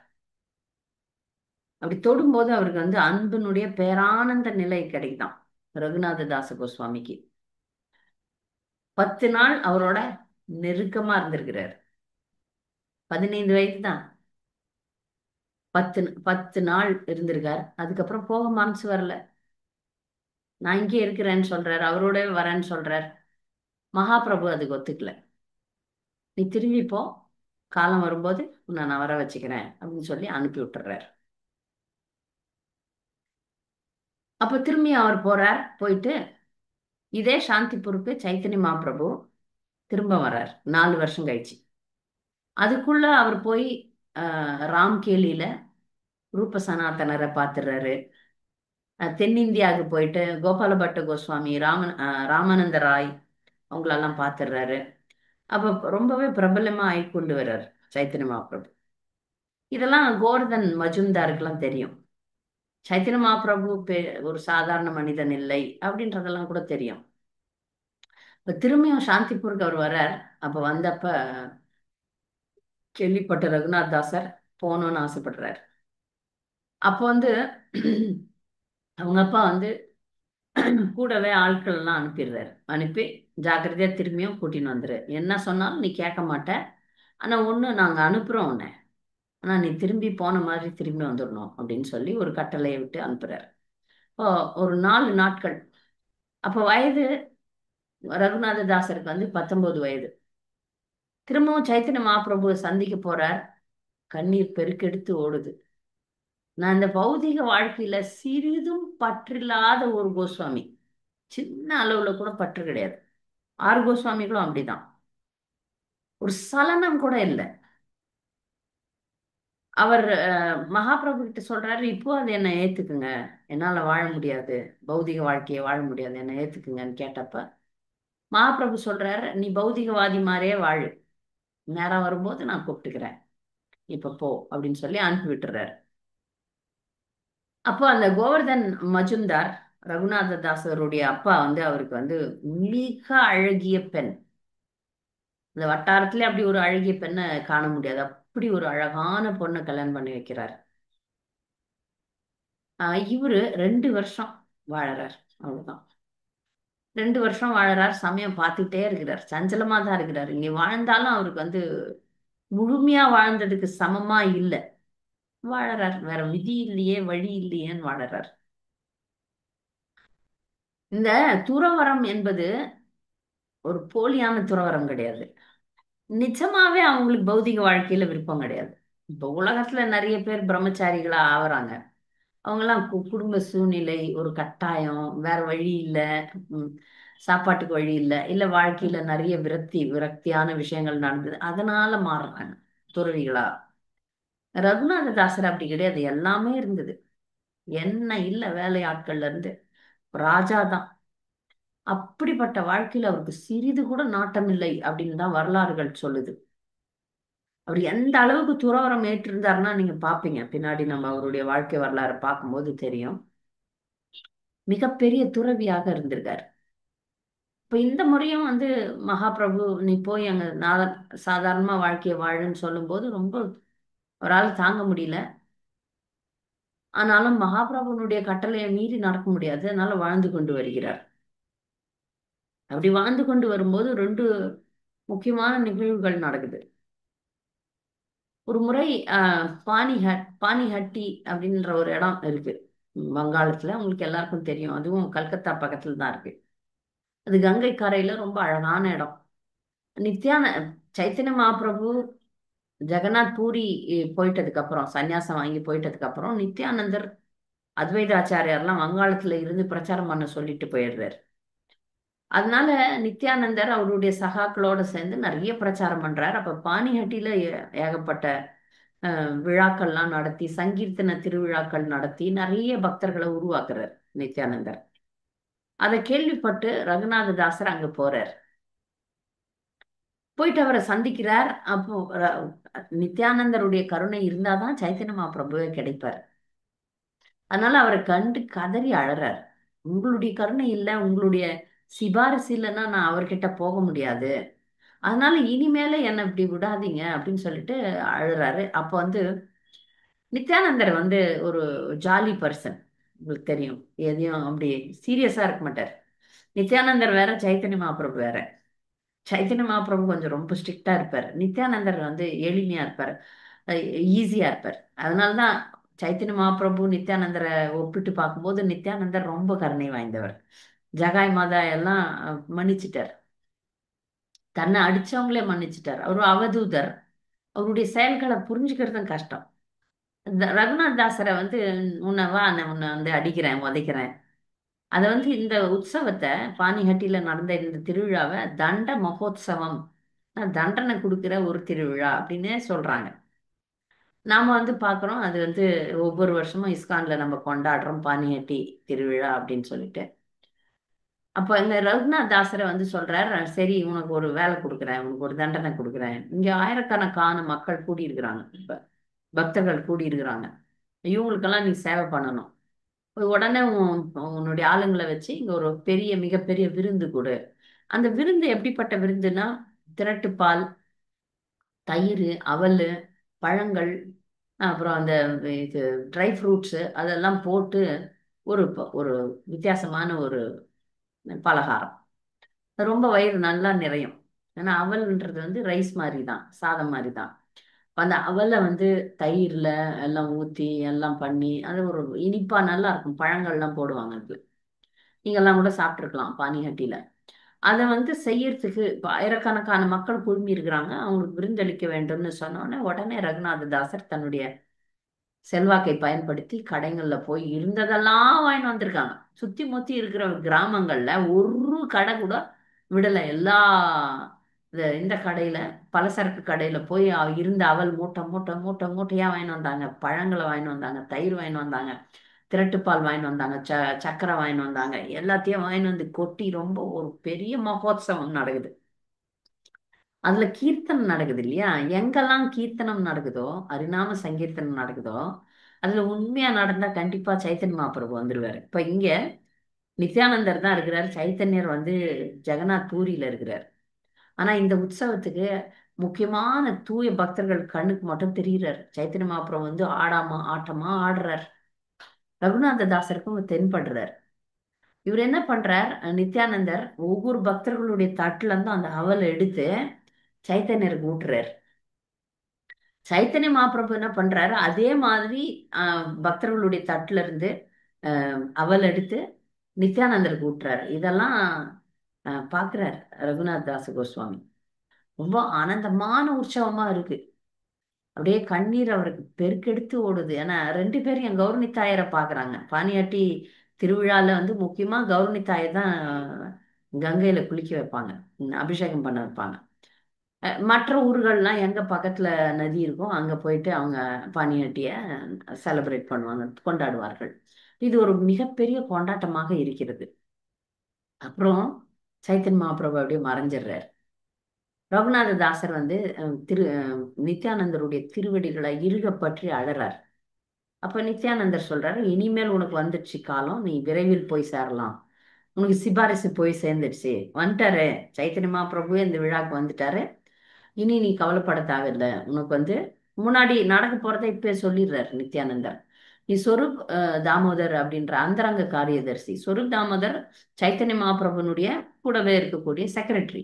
[SPEAKER 1] அப்படி தொடும்போது அவருக்கு வந்து அன்பினுடைய பேரானந்த நிலை கிடைக்குதாம் ரகுநாத தாச கோஸ்வாமிக்கு. 10 நாள் அவரோட நெருக்கமா இருந்திருக்கிறார். 15 வயது தான். 10 நாள் இருந்திருக்கார். அதுக்கப்புறம் போக மனசு வரல. நான் இங்கே இருக்கிறேன்னு சொல்றாரு, அவரோட வரேன்னு சொல்றார். மகாபிரபு அதுக்கு ஒத்துக்கல. நீ திரும்பி போ, காலம் வரும்போது உன்னை நான் வர வச்சுக்கிறேன் அப்படின்னு சொல்லி அனுப்பி விட்டுறார். அப்ப திரும்பி அவர் போறார். போயிட்டு இதே சாந்திபுருக்கு சைத்தன்ய மகாபிரபு திரும்ப வர்றார் 4 வருஷம் கழிச்சு. அதுக்குள்ள அவர் போய் ராம்கேலியில ரூப சனாதனரை பார்த்துடுறாரு. தென்னிந்தியாவுக்கு போயிட்டு கோபாலபட்ட கோஸ்வாமி, ராமானந்த ராய் அவங்களெல்லாம் பார்த்துடுறாரு. அப்ப ரொம்பவே பிரபலமா ஆகி கொண்டு வர்றாரு சைத்தன்ய மகாபிரபு. இதெல்லாம் கோவர்தன் மஜும்தாருக்கெல்லாம் தெரியும். சைத்தன்ய மகாபிரபு ஒரு சாதாரண மனிதன் இல்லை அப்படின்றதெல்லாம் கூட தெரியும். இப்ப திரும்பியும் சாந்திபூருக்கு அவர் வர்றார். அப்ப வந்தப்ப கேள்விப்பட்ட ரகுநாத் தாசர் போகணும்னு ஆசைப்படுறாரு. அப்போ வந்து அவங்க அப்பா வந்து கூடவே ஆட்கள் எல்லாம் அனுப்பிடுறாரு. அனுப்பி ஜாக்கிரதையா திரும்பியும் கூட்டின்னு வந்துரு, என்ன சொன்னாலும் நீ கேட்க மாட்ட, ஆனா ஒண்ணு நாங்க அனுப்புறோம் உன்னை, ஆனா நீ திரும்பி போன மாதிரி திரும்பி வந்துடணும் அப்படின்னு சொல்லி ஒரு கட்டளையை விட்டு அனுப்புறாரு. இப்போ ஒரு 4 நாட்கள். அப்ப வயது ரகுநாத தாசருக்கு வந்து 19 வயது. திரும்பவும் சைத்தன்ய மகாபிரபுவை சந்திக்க போறார். கண்ணீர் பெருக்கெடுத்து ஓடுது. நான் இந்த பௌதிக வாழ்க்கையில சிறிதும் பற்றில்லாத ஒரு கோஸ்வாமி, சின்ன அளவுல கூட பற்று கிடையாது. 6 கோஸ்வாமிகளும் அப்படிதான். ஒரு சலனம் கூட இல்லை. அவர் மகாபிரபு கிட்ட சொல்றாரு, இப்போ அது என்னை ஏத்துக்குங்க, என்னால வாழ முடியாது, பௌதிக வாழ்க்கையை வாழ முடியாது, என்னை ஏத்துக்குங்கன்னு கேட்டப்ப மகாபிரபு சொல்றாரு, நீ பௌதிகவாதி மாதிரியே வாழு, நேரம் வரும்போது நான் கூப்பிட்டுக்கிறேன், இப்ப போ அப்படின்னு சொல்லி அனுப்பி விட்டுறாரு. அப்போ அந்த கோவர்தன் மஜும்தார், ரகுநாத தாசருடைய அப்பா வந்து அவருக்கு வந்து மிக அழகிய பெண், இந்த வட்டாரத்திலே அப்படி ஒரு அழகிய பெண்ணை காண முடியாது, அப்படி ஒரு அழகான பொண்ணை கல்யாணம் பண்ணி வைக்கிறார். இவரு 2 வருஷம் வாழறார், அவ்வளவுதான். 2 வருஷம் வாழறார். சமயம் பார்த்துட்டே இருக்கிறார், சஞ்சலமா தான் இருக்கிறார். இங்க வாழ்ந்தாலும் அவருக்கு வந்து முழுமையா வாழ்ந்ததுக்கு சமமா இல்லை. வாழறார், வேற விதி இல்லையே, வழி இல்லையேன்னு வாழறார். இந்த துறவரம் என்பது ஒரு போலியான துறவரம் கிடையாது. நிஜமாவே அவங்களுக்கு பௌதிக வாழ்க்கையில விருப்பம் கிடையாது. இப்ப உலகத்துல நிறைய பேர் பிரம்மச்சாரிகளா ஆவறாங்க. அவங்கெல்லாம் குடும்ப சூழ்நிலை, ஒரு கட்டாயம், வேற வழி இல்ல, உம், சாப்பாட்டுக்கு வழி இல்ல, இல்ல வாழ்க்கையில நிறைய விரக்தியான விஷயங்கள் நடந்தது, அதனால மாறுறாங்க துறவிகளா. ரகுநாத தாசர் அப்படி கிடையாது, எல்லாமே இருந்தது, என்ன இல்ல, வேலையாட்கள்ல இருந்து ராஜா தான். அப்படிப்பட்ட வாழ்க்கையில அவருக்கு சிறிது கூட நாட்டம் இல்லை அப்படின்னு தான் வரலாறுகள் சொல்லுது. அவர் எந்த அளவுக்கு துறவரம் ஏற்றிருந்தாருன்னா நீங்க பாப்பீங்க, பின்னாடி நம்ம அவருடைய வாழ்க்கை வரலாறு பார்க்கும்போது தெரியும். மிகப்பெரிய துறவியாக இருந்திருக்காரு. இப்ப இந்த முறையும் வந்து மகாபிரபு நீ போய் அங்க சாதாரணமா வாழ்க்கையை வாழுன்னு சொல்லும்போது ரொம்ப அவரால் தாங்க முடியல. ஆனாலும் மகாபிரபுனுடைய கட்டளையை மீறி நடக்க முடியாது, அதனால வாழ்ந்து கொண்டு வருகிறார். அப்படி வாழ்ந்து கொண்டு வரும்போது 2 முக்கியமான நிகழ்வுகள் நடக்குது. ஒரு முறை பானிஹட்டி அப்படின்ற ஒரு இடம் இருக்கு வங்காளத்துல, உங்களுக்கு எல்லாருக்கும் தெரியும், அதுவும் கல்கத்தா பக்கத்துல தான் இருக்கு. அது கங்கை கரையில ரொம்ப அழகான இடம். நித்யான சைத்தன்ய மகாபிரபு ஜெகநாத் பூரி போயிட்டதுக்கு அப்புறம், சன்னியாசம் வாங்கி போயிட்டதுக்கு அப்புறம் நித்யானந்தர், அத்வைத ஆச்சாரியார்லாம் வங்காளத்துல இருந்து பிரச்சாரம் பண்ண சொல்லிட்டு போயிடுறாரு. அதனால நித்யானந்தர் அவருடைய சகாக்களோட சேர்ந்து நிறைய பிரச்சாரம் பண்றாரு. அப்ப பானிஹட்டியில ஏகப்பட்ட விழாக்கள்லாம் நடத்தி, சங்கீர்த்தன திருவிழாக்கள் நடத்தி நிறைய பக்தர்களை உருவாக்குறார் நித்யானந்தர். அதை கேள்விப்பட்டு ரகுநாத தாசர் அங்க போறார். போயிட்டு அவரை சந்திக்கிறார். அப்போ நித்யானந்தருடைய கருணை இருந்தாதான் சைத்தன்ய மகாபிரபுவே கிடைப்பார். அதனால அவரை கண்டு கதறி அழறார், உங்களுடைய கருணை இல்லை, உங்களுடைய சிபாரிசு இல்லைன்னா நான் அவர்கிட்ட போக முடியாது. அதனால இனிமேல என்னை இப்படி விடாதீங்க அப்படின்னு சொல்லிட்டு அழுறாரு. அப்போ வந்து நித்யானந்தர் வந்து ஒரு ஜாலி பர்சன், உங்களுக்கு தெரியும். எதையும் அப்படி சீரியஸா இருக்க மாட்டார். நித்யானந்தர் வேற, சைத்தன்ய மகாபிரபு வேற. சைத்தன்ய மகாபிரபு கொஞ்சம் ரொம்ப ஸ்ட்ரிக்டா இருப்பார். நித்யானந்தர் வந்து எளிமையா இருப்பார், ஈஸியா இருப்பார். அதனாலதான் சைத்தன்ய மகாபிரபு நித்யானந்தரை ஒப்பிட்டு பார்க்கும்போது நித்யானந்தர் ரொம்ப கருணை வாய்ந்தவர். ஜகாய் மாதா எல்லாம் மன்னிச்சிட்டார். தன்னை அடிச்சவங்களே மன்னிச்சிட்டார். அவர் அவதூதர். அவருடைய செயல்களை புரிஞ்சுக்கிறதும் கஷ்டம். ரகுநாத் தாசரை வந்து உன்னை வா, நான் உன்னை வந்து அடிக்கிறேன், உதைக்கிறேன். அதை வந்து இந்த உற்சவத்தை, பானிஹட்டியில நடந்த இந்த திருவிழாவை தண்ட மகோத்சவம், தண்டனை கொடுக்கிற ஒரு திருவிழா அப்படின்னே சொல்றாங்க. நாம வந்து பார்க்குறோம், அது வந்து ஒவ்வொரு வருஷமும் இஸ்கான்ல நம்ம கொண்டாடுறோம் பானிஹட்டி திருவிழா அப்படின்னு சொல்லிட்டு. அப்போ இந்த ரகுநாத் தாசரை வந்து சொல்றாரு, சரி உனக்கு ஒரு வேலை கொடுக்குறேன், உனக்கு ஒரு தண்டனை கொடுக்குறேன். இங்க ஆயிரக்கணக்கான மக்கள் கூடியிருக்கிறாங்க, இப்ப பக்தர்கள் கூடியிருக்கிறாங்க. இவங்களுக்கெல்லாம் நீ சேவை பண்ணணும். உடனே உன்னுடைய ஆளுங்களை வச்சு இங்க ஒரு பெரிய மிகப்பெரிய விருந்து கொடு. அந்த விருந்து எப்படிப்பட்ட விருந்துனா, திரட்டுப்பால், தயிர், அவல், பழங்கள், அப்புறம் அந்த இது ட்ரை ஃப்ரூட்ஸு அதெல்லாம் போட்டு ஒரு வித்தியாசமான ஒரு பலகாரம். அது ரொம்ப வயிறு நல்லா நிறையும். ஏன்னா அவல்ன்றது வந்து ரைஸ் மாதிரி தான், சாதம் மாதிரி தான். அந்த அவலை வந்து தயிர்ல எல்லாம் ஊத்தி எல்லாம் பண்ணி அது ஒரு இனிப்பா நல்லா இருக்கும். பழங்கள்லாம் போடுவாங்க அதுல. நீங்கெல்லாம் கூட சாப்பிட்டுருக்கலாம் பானிஹட்டியில. அதை வந்து செய்யறதுக்கு இப்ப ஆயிரக்கணக்கான மக்கள் குழுமி இருக்கிறாங்க. அவங்களுக்கு விருந்தளிக்க வேண்டும்னு சொன்னோடனே உடனே ரகுநாத தாசர் தன்னுடைய செல்வாக்கை பயன்படுத்தி கடைகள்ல போய் இருந்ததெல்லாம் வாங்கிட்டு வந்திருக்காங்க. சுத்தி முத்தி இருக்கிற கிராமங்கள்ல ஒரு கடை கூட விடல. எல்லா இந்த கடையில, பலசரக்கு கடையில போய் இருந்த அவல் மூட்டை மூட்டை மூட்டை மூட்டையா வாங்கிட்டு வந்தாங்க. பழங்களை வாங்கிட்டு வந்தாங்க, தயிர் வாங்கிட்டு வந்தாங்க, திரட்டுப்பால் வாங்கிட்டு வந்தாங்க, சக்கரை வாங்கிட்டு வந்தாங்க. எல்லாத்தையும் வாங்கிட்டு வந்து கொட்டி ரொம்ப ஒரு பெரிய மகோத்சவம் நடக்குது. அதுல கீர்த்தனம் நடக்குது இல்லையா? எங்கெல்லாம் கீர்த்தனம் நடக்குதோ, ஹரிநாம சங்கீர்த்தனம் நடக்குதோ, அதுல உண்மையா நடந்தா கண்டிப்பா சைத்தன்ய மகாபிரபு வந்துருவாரு. இப்ப இங்க நித்யானந்தர் தான் இருக்கிறார், சைத்தன்யர் வந்து ஜெகநாத் பூரியில இருக்கிறார். ஆனா இந்த உற்சவத்துக்கு முக்கியமான தூய பக்தர்கள் கண்ணுக்கு மட்டும் தெரிகிறார். சைத்தன்ய மகாபிரபு வந்து ஆடாமா ஆட்டமா ஆடுறார். ரகுநாத தாசருக்கும் தென்படுறார். இவர் என்ன பண்றார், நித்யானந்தர் ஒவ்வொரு பக்தர்களுடைய தட்டுல இருந்து அந்த அவலை எடுத்து சைத்தன்யருக்கு ஊட்டுறார். சைத்தன்ய மகாபிரபு என்ன பண்றாரு, அதே மாதிரி பக்தர்களுடைய தட்டுல இருந்து அவல் எடுத்து நித்யானந்தருக்கு ஊட்டுறாரு. இதெல்லாம் பாக்குறாரு ரகுநாத் தாஸ் கோஸ்வாமி. ரொம்ப ஆனந்தமான உற்சவமா இருக்கு. அப்படியே கண்ணீர் அவருக்கு பெருக்கெடுத்து ஓடுது. ஏன்னா ரெண்டு பேரும் என் கௌரவ தாயரை பாக்குறாங்க. பானியாட்டி திருவிழால வந்து முக்கியமா கௌரவ தாயை தான் கங்கையில குளிக்க வைப்பாங்க, அபிஷேகம் பண்ண வைப்பாங்க. மற்ற ஊர்கள்லாம் எங்க பக்கத்துல நதி இருக்கும் அங்க போயிட்டு அவங்க பானியாட்டிய செலிப்ரேட் பண்ணுவாங்க, கொண்டாடுவார்கள். இது ஒரு மிகப்பெரிய கொண்டாட்டமாக இருக்கிறது. அப்புறம் சைத்தன்ய மகாபிரபு அப்படியே மறைஞ்சிடுறார். ரகுநாத தாசர் வந்து நித்யானந்தருடைய திருவடிகளை இறுக பற்றி அழறார். அப்ப நித்யானந்தர் சொல்றாரு, இனிமேல் உனக்கு வந்துடுச்சு காலம், நீ விரைவில் போய் சேரலாம், உனக்கு சிபாரிசு போய் சேர்ந்துடுச்சு. வந்துட்டாரு சைத்தன்ய மகாபிரபு, இந்த விழாக்கு வந்துட்டாரு, இனி நீ கவலைப்பட தேவையில்லை. உனக்கு வந்து முன்னாடி நடக்க போறதை இப்ப சொல்லிடுறாரு நித்யானந்தர். நீ சொரூப் தாமோதர் அப்படின்ற அந்தரங்க காரியதர்சி. சொரூப் தாமோதர் சைத்தன்ய மகாபிரபுனுடைய கூடவே இருக்கக்கூடிய செக்ரட்டரி.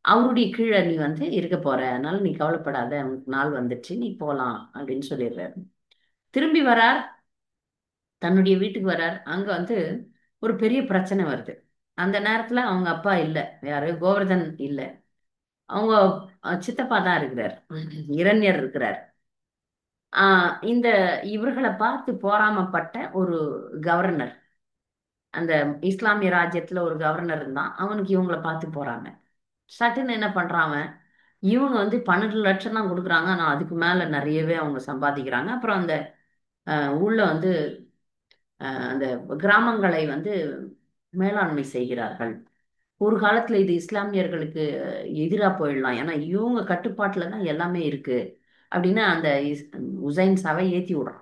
[SPEAKER 1] அவருடைய கீழே நீ வந்து இருக்க போற, அதனால நீ கவலைப்படாத, உனக்கு நாள் வந்துடுச்சு, நீ போலாம் அப்படின்னு சொல்லிடுறாரு. திரும்பி வரார், தன்னுடைய வீட்டுக்கு வரார். அங்க வந்து ஒரு பெரிய பிரச்சனை வருது. அந்த நேரத்துல அவங்க அப்பா இல்ல, யாரு, கோவர்தன் இல்ல, அவங்க சித்தப்பா தான் இருக்கிறார், இரண்யர் இருக்கிறார். இந்த இவர்களை பார்த்து போராமப்பட்ட ஒரு கவர்னர், அந்த இஸ்லாமிய ராஜ்யத்துல ஒரு கவர்னர் இருந்தான், அவனுக்கு இவங்களை பார்த்து போறாங்க. சட்டுன்னு என்ன பண்றான் அவன், இவங்க வந்து 12 லட்சம் தான் கொடுக்குறாங்க, ஆனா அதுக்கு மேல நிறையவே அவங்க சம்பாதிக்கிறாங்க. அப்புறம் அந்த உள்ள வந்து அந்த கிராமங்களை வந்து மேலாண்மை செய்கிறார்கள். ஒரு காலத்துல இது இஸ்லாமியர்களுக்கு எதிரா போயிடலாம், ஏன்னா இவங்க கட்டுப்பாட்டுல தான் எல்லாமே இருக்கு அப்படின்னு அந்த உசைன் சாவை ஏத்தி விடுறான்.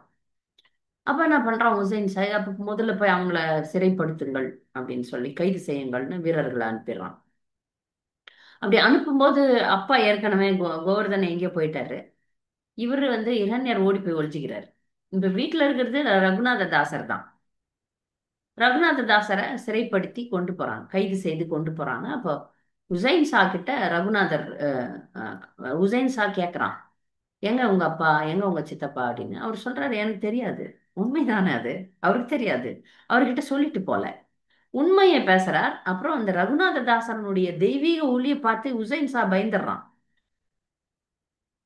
[SPEAKER 1] அப்ப என்ன பண்றான் உசைன் சாய், அப்ப முதல்ல போய் அவங்கள சிறைப்படுத்துங்கள் அப்படின்னு சொல்லி கைது செய்யுங்கள்னு வீரர்களை அனுப்பிடுறான். அப்படி அனுப்பும்போது அப்பா ஏற்கனவே கோவர்தன் எங்கேயோ போயிட்டாரு. இவரு இளைஞர் ஓடி போய் ஒளிஞ்சுக்கிறாரு. இப்ப வீட்டுல இருக்கிறது ரகுநாத தாசர் தான். ரகுநாத தாசரை சிறைப்படுத்தி கொண்டு போறாங்க, கைது செய்து கொண்டு போறாங்க. அப்போ உசைன் ஷா கிட்ட ரகுநாதர் உசைன் ஷா கேக்குறான், எங்க உங்க அப்பா, எங்க உங்க சித்தப்பா அப்படின்னு. அவர் சொல்றாரு, எனக்கு தெரியாது. உண்மைதானே அது? அவருக்கு தெரியாது. அவர்கிட்ட சொல்லிட்டு போல உண்மையை பேசுறார். அப்புறம் அந்த ரகுநாத தாசனுடைய தெய்வீக ஒளியை பார்த்து உசைன் ஷா பயந்துடுறான்.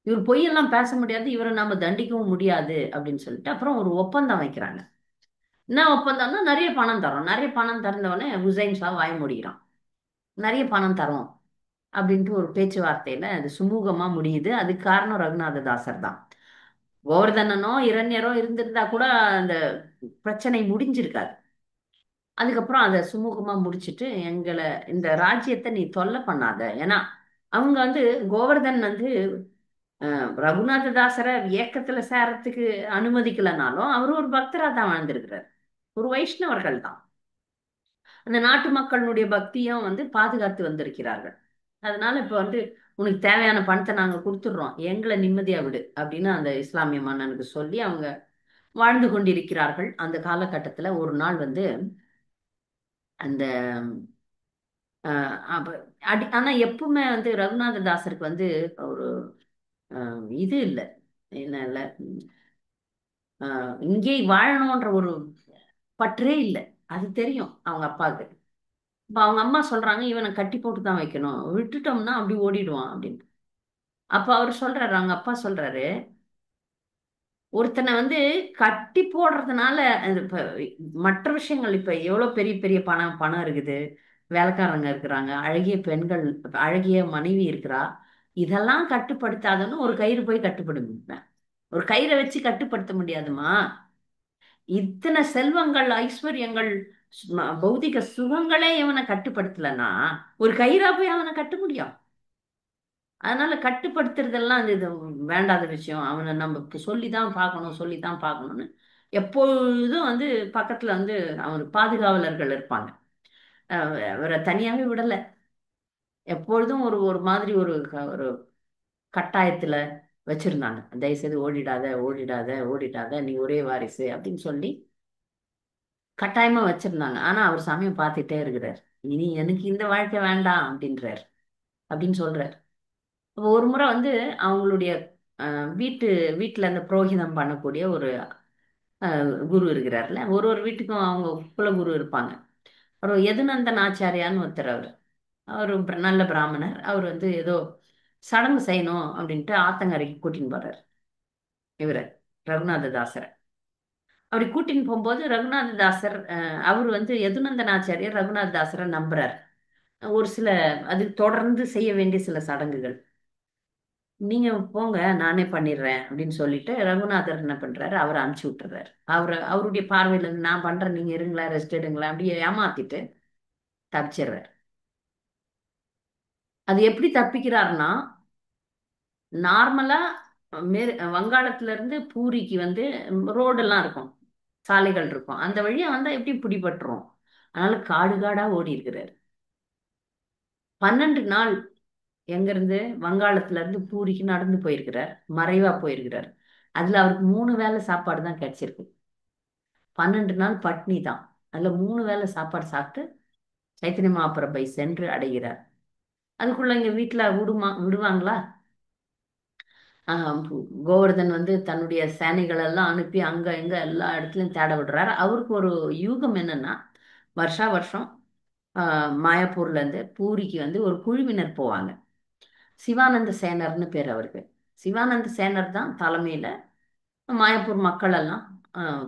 [SPEAKER 1] இவர் பொய்யெல்லாம் பேச முடியாது, இவரை நாம தண்டிக்கவும் முடியாது அப்படின்னு சொல்லிட்டு அப்புறம் ஒரு ஒப்பந்தம் வைக்கிறாங்க. என்ன ஒப்பந்தம்னா, நிறைய பணம் தரோம். நிறைய பணம் தந்தவொடனே உசைன் ஷா வாய முடிகிறான். நிறைய பணம் தரோம் அப்படின்ட்டு ஒரு பேச்சுவார்த்தையில அது சுமூகமா முடியுது. அதுக்கு காரணம் ரகுநாத தாசர் தான். கோவர்தனனோ இரண்யரோ இருந்திருந்தா கூட அந்த பிரச்சனை முடிஞ்சிருக்காது. அதுக்கப்புறம் அதை சுமூகமா முடிச்சிட்டு, எங்களை இந்த ராஜ்யத்தை நீ தொல்லை பண்ணாத. ஏன்னா அவங்க கோவர்தன் ரகுநாததாசரை இயக்கத்துல சேரத்துக்கு அனுமதிக்கலனாலும் அவர் ஒரு பக்தரா தான் வாழ்ந்திருக்கிறார். ஒரு வைஷ்ணவர்கள் தான். அந்த நாட்டு மக்களுடைய பக்தியும் பாதுகாத்து வந்திருக்கிறார்கள். அதனால இப்ப உனக்கு தேவையான பணத்தை நாங்க கொடுத்துடுறோம், எங்களை நிம்மதியா விடு அப்படின்னு அந்த இஸ்லாமிய மன்னனுக்கு சொல்லி அவங்க வாழ்ந்து கொண்டிருக்கிறார்கள். அந்த காலகட்டத்துல ஒரு நாள் அந்த அப்ப ஆனா எப்பவுமே ரகுநாத தாசருக்கு ஒரு இது இல்லை, என்ன இல்லை, இங்கே வாழணும்ன்ற ஒரு பற்றே இல்லை. அது தெரியும் அவங்க அப்பாவுக்கு. இப்ப அவங்க அம்மா சொல்றாங்க, இவனை கட்டி போட்டு தான் வைக்கணும், விட்டுட்டோம்னா அப்படி ஓடிடுவான் அப்படின்னு. அப்ப அவர் சொல்றாரு, அவங்க அப்பா சொல்றாரு, ஒருத்தனை கட்டி போடுறதுனால இப்ப மற்ற விஷயங்கள், இப்ப எவ்வளவு பெரிய பெரிய பணம் பணம் இருக்குது, வேலைக்காரங்க இருக்கிறாங்க, அழகிய பெண்கள், அழகிய மனைவி இருக்கிறா, இதெல்லாம் கட்டுப்படுத்தாதன்னு ஒரு கயிறு போய் கட்டுப்படுத்த, ஒரு கயிறை வச்சு கட்டுப்படுத்த முடியாதுமா. இத்தனை செல்வங்கள், ஐஸ்வர்யங்கள், பௌதிக சுகங்களே இவனை கட்டுப்படுத்தலன்னா ஒரு கயிறா போய் அவனை கட்ட முடியும்? அதனால கட்டுப்படுத்துறதெல்லாம் இது வேண்டாத விஷயம். அவனை நம்ம சொல்லிதான் பார்க்கணும், சொல்லித்தான் பார்க்கணும்னு எப்பொழுதும் பக்கத்துல அவன் பாதுகாவலர்கள் இருப்பாங்க. அவரை தனியாவே விடல. எப்பொழுதும் ஒரு ஒரு மாதிரி ஒரு கட்டாயத்துல வச்சிருந்தாங்க. தயவுசெய்து ஓடிடாத, ஓடிடாத, ஓடிடாத, நீ ஒரே வாரிசு அப்படின்னு சொல்லி கட்டாயமா வச்சிருந்தாங்க. ஆனா அவர் சமயம் பார்த்துட்டே இருக்கிறார். இனி எனக்கு இந்த வாழ்க்கை வேண்டாம் அப்படின்றார், அப்படின்னு சொல்றார். அப்போ ஒரு முறை அவங்களுடைய வீட்டு வீட்டுல அந்த புரோகிதம் பண்ணக்கூடிய ஒரு குரு இருக்கிறார்ல, ஒரு ஒரு வீட்டுக்கும் அவங்க குலகுரு இருப்பாங்க. அவர் யதுநந்தன் ஆச்சாரியான்னு ஒருத்தர். அவர் நல்ல பிராமணர். அவர் ஏதோ சடங்கு செய்யணும் அப்படின்ட்டு ஆத்தங்கரைக்கு கூட்டின்னு போறார் இவரை, ரகுநாததாசரை. அப்படி கூட்டின்னு போகும்போது ரகுநாததாசர் அவர் யதுநந்தன் ஆச்சாரியர் ரகுநாததாசரை நம்புறார். ஒரு சில அது தொடர்ந்து செய்ய வேண்டிய சில சடங்குகள், நீங்க போங்க நானே பண்ணிடுறேன் அப்படின்னு சொல்லிட்டு ரகுநாதர் என்ன பண்றாரு, அவரை அனுப்பிச்சு விட்டுறாரு. அவருடைய பார்வையில நான் பண்றேன், நீங்க இருங்களா, ரெஸ்ட் எடுங்களா, அப்படியே ஏமாத்திட்டு தப்பிச்சிடுறாரு. அது எப்படி தப்பிக்கிறாருன்னா, நார்மலா வங்காளத்துல இருந்து பூரிக்கு ரோடெல்லாம் இருக்கும், சாலைகள் இருக்கும், அந்த வழியா வந்தா எப்படி பிடிபட்டுரும். அதனால காடு காடா ஓடி இருக்கிறாரு. 12 நாள் எங்கிருந்து வங்காளத்துல இருந்து பூரிக்கு நடந்து போயிருக்கிறார், மறைவா போயிருக்கிறார். அதுல அவருக்கு 3 வேளை சாப்பாடு தான் கிடைச்சிருக்கு. 12 நாள் பட்னி தான். அதுல 3 வேளை சாப்பாடு சாப்பிட்டு சைத்தன்ய மகாபிரபை சென்று அடைகிறார். அதுக்குள்ள இங்க வீட்டுல விடுவாங்களா? கோவர்தன் தன்னுடைய சேனைகள் எல்லாம் அனுப்பி அங்க எங்க எல்லா இடத்துலயும் தேட விடுறாரு. அவருக்கு ஒரு யூகம் என்னன்னா, வருஷா வருஷம் மாயாப்பூர்ல இருந்து பூரிக்கு ஒரு குழுவினர் போவாங்க. சிவானந்த சேனர்னு பேர் அவருக்கு. சிவானந்த சேனர் தான் தலைமையில மாயாப்பூர் மக்கள் எல்லாம்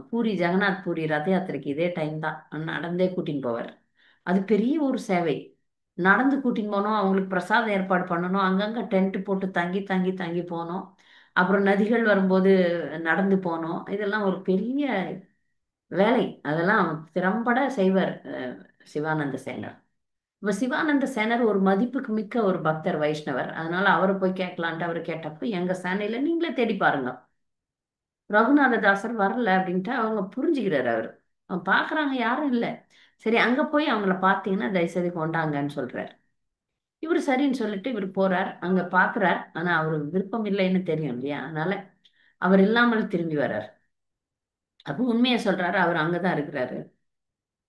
[SPEAKER 1] பூரி ஜெகநாத் பூரி ரத யாத்திரைக்கு இதே டைம் தான் நடந்தே கூட்டின்னு போவார். அது பெரிய ஒரு சேவை. நடந்து கூட்டின்னு போனோம், அவங்களுக்கு பிரசாதம் ஏற்பாடு பண்ணணும், அங்கங்க டென்ட் போட்டு தங்கி தங்கி தங்கி போனோம், அப்புறம் நதிகள் வரும்போது நடந்து போனோம். இதெல்லாம் ஒரு பெரிய வேலை. அதெல்லாம் திறம்பட செய்வார் சிவானந்த சேனர். இப்ப சிவானந்த சேனர் ஒரு மதிப்புக்கு மிக்க ஒரு பக்தர், வைஷ்ணவர். அதனால அவரை போய் கேட்கலான்ட்டு அவர் கேட்டப்ப, எங்க சேனையில நீங்களே தேடி பாருங்க, ரகுநாததாசர் வரல அப்படின்ட்டு அவங்க புரிஞ்சுக்கிறாரு அவர். அவங்க பாக்குறாங்க யாரும் இல்லை. சரி அங்க போய் அவங்கள பார்த்தீங்கன்னா தயவுசெய்து கொண்டாங்கன்னு சொல்றாரு. இவர் சரின்னு சொல்லிட்டு இவர் போறார், அங்க பாக்குறார். ஆனா அவரு விருப்பம் இல்லைன்னு தெரியும் இல்லையா, அதனால அவர் இல்லாமல் திரும்பி வர்றார். அப்போ உண்மையை சொல்றாரு, அவர் அங்கதான் இருக்கிறாரு,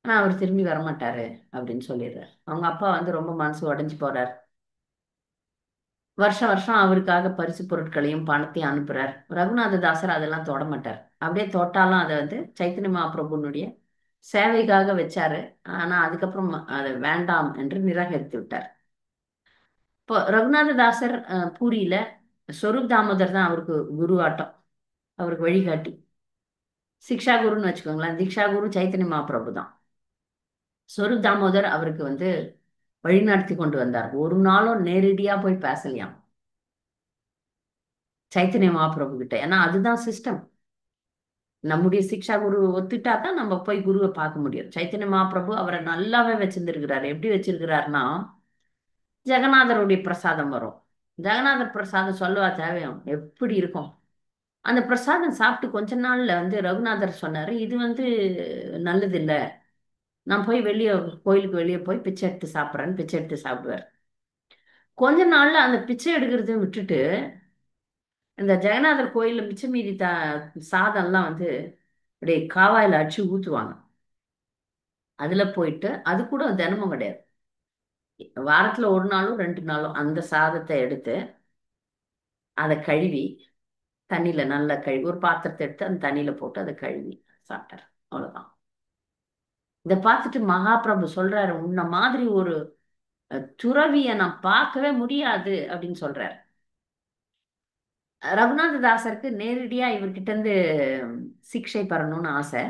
[SPEAKER 1] ஆனா அவர் திரும்பி வரமாட்டாரு அப்படின்னு சொல்லிடுறாரு. அவங்க அப்பா வந்து ரொம்ப மனசு உடைஞ்சு போறார். வருஷம் வருஷம் அவருக்காக பரிசு பொருட்களையும் பணத்தையும் அனுப்புறார். ரகுநாததாசர் அதெல்லாம் தொட மாட்டார். அப்படியே தொட்டாலும் அதை வந்து சைத்தன்ய மகாபிரபுனுடைய சேவைக்காக வச்சாரு. ஆனா அதுக்கப்புறம் அதை வேண்டாம் என்று நிராகரித்து விட்டார். இப்போ ரகுநாததாசர் பூரியில ஸ்வரூப் தாமோதர் தான் அவருக்கு குருவாட்டம், அவருக்கு வழிகாட்டி. சிக்ஷா குருன்னு வச்சுக்கோங்களேன். தீக்ஷா குரு சைத்தன்ய மகாபிரபு தான். ஸ்வரூப் தாமோதர் அவருக்கு வந்து வழிநடத்தி கொண்டு வந்தார். ஒரு நாளும் நேரடியா போய் பேசலையாம் சைத்தன்ய மகாபிரபு கிட்ட. ஏன்னா அதுதான் சிஸ்டம். நம்முடைய சிக்ஷா குரு ஒத்துட்டா தான் நம்ம போய் குருவை பார்க்க முடியும். சைத்தன்ய மகாபிரபு அவரை நல்லாவே வச்சிருந்திருக்கிறாரு. எப்படி வச்சிருக்கிறாருன்னா, ஜெகநாதருடைய பிரசாதம் வரும். ஜெகநாதர் பிரசாதம் சொல்லவா தேவையும், எப்படி இருக்கும். அந்த பிரசாதம் சாப்பிட்டு கொஞ்ச நாள்ல வந்து ரகுநாதர் சொன்னாரு, இது வந்து நல்லது இல்ல, நான் போய் வெளியே கோயிலுக்கு வெளியே போய் பிச்சை எடுத்து சாப்பிட்றேன்னு பிச்சை எடுத்து சாப்பிடுவார். கொஞ்ச நாள்ல அந்த பிச்சை எடுக்கிறத விட்டுட்டு இந்த ஜெகநாதர் கோயில்ல மிச்சம் மீதி சாதம்லாம் வந்து அப்படியே காவாயில அடிச்சு ஊத்துவாங்க. அதுல போயிட்டு அது கூட தினமும் கிடையாது, வாரத்துல ஒரு நாளும் 2 நாளும் அந்த சாதத்தை எடுத்து அதை கழுவி தண்ணியில நல்லா கழுவி ஒரு பாத்திரத்தை எடுத்து அந்த தண்ணியில போட்டு அதை கழுவி சாப்பிட்டார். அவ்வளவுதான். இதை பார்த்துட்டு மகாபிரபு சொல்றாரு, உன்ன மாதிரி ஒரு துறவிய நான் பார்க்கவே முடியாது அப்படின்னு சொல்றாரு. ரகுநாததாசருக்கு நேரடியா இவர்கிட்ட இருந்து சிக்ஷை பெறணும்னு ஆசை.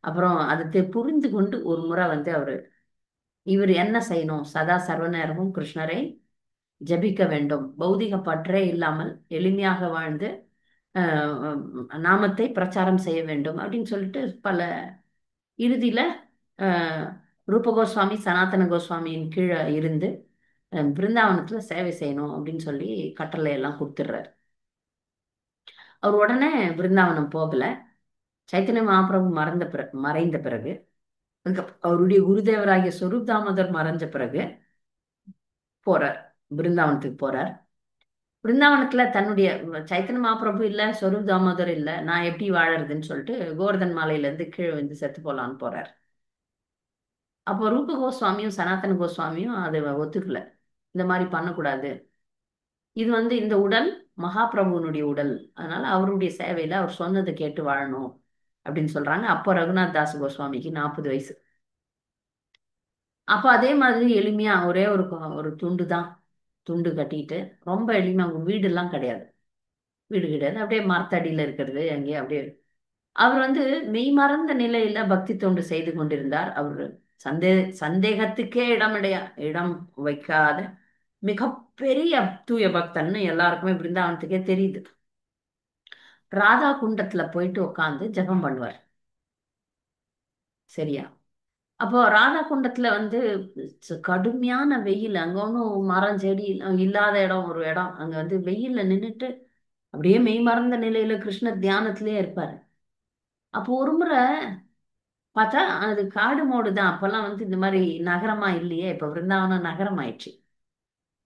[SPEAKER 1] அப்புறம் அதை புரிந்து கொண்டு ஒரு முறை வந்து இவர் என்ன செய்யணும், சதா சர்வ நேரமும் கிருஷ்ணரை ஜபிக்க வேண்டும், பௌதிக பற்றே இல்லாமல் எளிமையாக வாழ்ந்து நாமத்தை பிரச்சாரம் செய்ய வேண்டும் அப்படின்னு சொல்லிட்டு இறுதியில அஹ், ரூப கோஸ்வாமி சனாதன கோஸ்வாமியின் கீழே இருந்து பிருந்தாவனத்துல சேவை செய்யணும் அப்படின்னு சொல்லி கட்டளை எல்லாம் கொடுத்துடுறாரு. அவர் உடனே பிருந்தாவனம் போகல. சைத்தன்ய மகாபிரபு மறைந்த பிறகு, அவருடைய குருதேவராகிய ஸ்வரூப் தாமோதர் மறைஞ்ச பிறகு போறார், பிருந்தாவனத்துக்கு போறார். பிருந்தாவனத்துல தன்னுடைய சைத்தன்ய மகாபிரபு இல்ல, ஸ்வரூப் தாமோதர் இல்ல, நான் எப்படி வாழறதுன்னு சொல்லிட்டு கோவர்தன் மாலையில இருந்து கீழே வந்து செத்து போலான்னு போறார். அப்போ ரூப கோஸ்வாமியும் சனாதன கோஸ்வாமியும் அதை ஒத்துக்கல, இந்த மாதிரி பண்ணக்கூடாது, இது வந்து இந்த உடல் மகாபிரபுனுடைய உடல், அதனால அவருடைய சேவையில அவர் சொன்னதை கேட்டு வாழணும் அப்படின்னு சொல்றாங்க. அப்போ ரகுநாத் தாஸ் கோஸ்வாமிக்கு 40 வயசு. அப்போ அதே மாதிரி எளிமையா ஒரே ஒரு துண்டு தான், துண்டு கட்டிட்டு ரொம்ப எளிமையா, அவங்க வீடு எல்லாம் கிடையாது, வீடு கிடையாது, அப்படியே மரத்தடியில இருக்கிறது அங்கேயே அப்படியே. அவர் வந்து மெய் மறந்த நிலையில பக்தி தொண்டு செய்து கொண்டிருந்தார். அவர் சந்தேகத்துக்கே இடம் வைக்காத மிகப்பெரிய தூய பக்தன்னு எல்லாருக்குமே பிருந்தாவனத்துக்கே தெரியுது. ராதா குண்டத்துல போயிட்டு உட்காந்து ஜெபம் பண்ணுவார். சரியா? அப்போ ராதா குண்டத்துல வந்து கடுமையான வெயில், அங்க ஒன்றும் மரம் செடி இல்லாத இடம், ஒரு இடம், அங்க வந்து வெயில்ல நின்றுட்டு அப்படியே மெய் மறந்த நிலையில கிருஷ்ணர் தியானத்திலே இருப்பாரு. அப்போ ஒரு முறை பார்த்தா அது காடு மோடு தான். அப்பெல்லாம் வந்து இந்த மாதிரி நகரமா இல்லையே, இப்ப விருந்தாவனம் நகரம் ஆயிடுச்சு.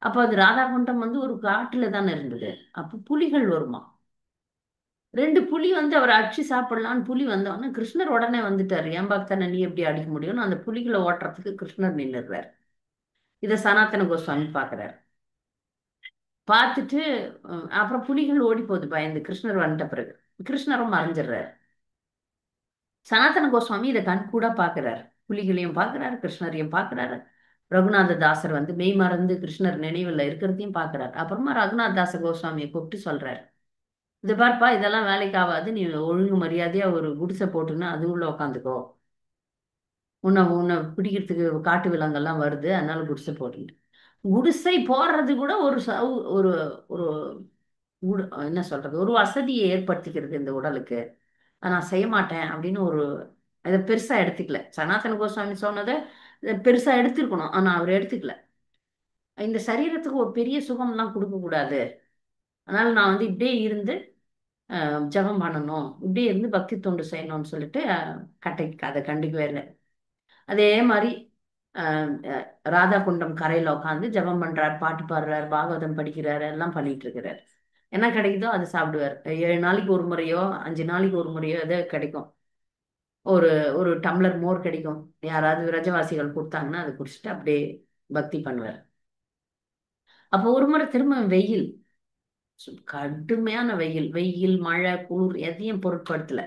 [SPEAKER 1] அப்போ அது ராதாகுண்டம் வந்து ஒரு காட்டுல தானே இருந்தது. அப்போ புலிகள் வருமா, 2 புலி வந்து அவர் அடிச்சு சாப்பிடலான்னு புலி வந்தோடனே கிருஷ்ணர் உடனே வந்துட்டாரு. ஏன் பக்தனை நீ எப்படி அடிக்க முடியும்னு அந்த புலிகளை ஓட்டுறதுக்கு கிருஷ்ணர் நின்னுறாரு. இதை சனாதன கோஸ்வாமி பாக்குறாரு. பார்த்துட்டு அப்புறம் புலிகள் ஓடி போகுது பயந்து, கிருஷ்ணர் வந்துட்ட பிறகு கிருஷ்ணரும் மறைஞ்சிடுறாரு. சனாதன கோஸ்வாமி இதை கண் கூட பாக்குறாரு, புலிகளையும் பாக்குறாரு, கிருஷ்ணரையும் பாக்குறாரு. ரகுநாத தாசர் வந்து மெய் மறந்து கிருஷ்ணர் நினைவுல இருக்கிறதையும் பாக்குறாரு. அப்புறமா ரகுநாத் தாச கோஸ்வாமியை கூப்பிட்டு சொல்றாரு, இது பார்ப்பா, இதெல்லாம் வேலைக்கு ஆகாது, நீ ஒழுங்கு மரியாதையா ஒரு குடிசை போட்டுன்னா அது உள்ள உக்காந்துக்கோ, உன்னை உன்னை பிடிக்கிறதுக்கு காட்டு விலங்கெல்லாம் வருது, அதனால குடிசை போட்டுட்டு. குடிசை போடுறது கூட ஒரு ஒரு என்ன சொல்றது, ஒரு வசதியை ஏற்படுத்திக்கிறது இந்த உடலுக்கு, அதை நான் செய்ய மாட்டேன் அப்படின்னு அதை பெருசா எடுத்துக்கல. சனாதன கோஸ்வாமி சொன்னதை பெருசா எடுத்துருக்கணும், ஆனா அவர் எடுத்துக்கல. இந்த சரீரத்துக்கு ஒரு பெரிய சுகம்லாம் கொடுக்க கூடாது, அதனால நான் வந்து இப்படியே இருந்து ஜெபம் பண்ணணும், இப்படி இருந்து பக்தி தொண்டு செய்யணும்னு சொல்லிட்டு அதை கண்டுக்கவே இல்லை. அதே மாதிரி அஹ், அஹ், ராதா குண்டம் கரையில உட்காந்து ஜெபம் பண்றார், பாட்டு பாடுறார், பாகவதம் படிக்கிறாரு, எல்லாம் பண்ணிட்டு இருக்கிறார். என்ன கிடைக்குதோ அதை சாப்பிடுவார். 7 நாளைக்கு ஒரு முறையோ 5 நாளைக்கு ஒரு முறையோ எதோ கிடைக்கும். ஒரு ஒரு டம்ளர் மோர் கிடைக்கும், யாராவது விரஜவாசிகள் கொடுத்தாங்கன்னா அதை குடிச்சிட்டு அப்படியே பக்தி பண்ணுவார். அப்போ ஒரு முறை திரும்ப வெயில், கடுமையான வெயில், வெயில் மழை குளிர் எதையும் பொருட்படுத்தல.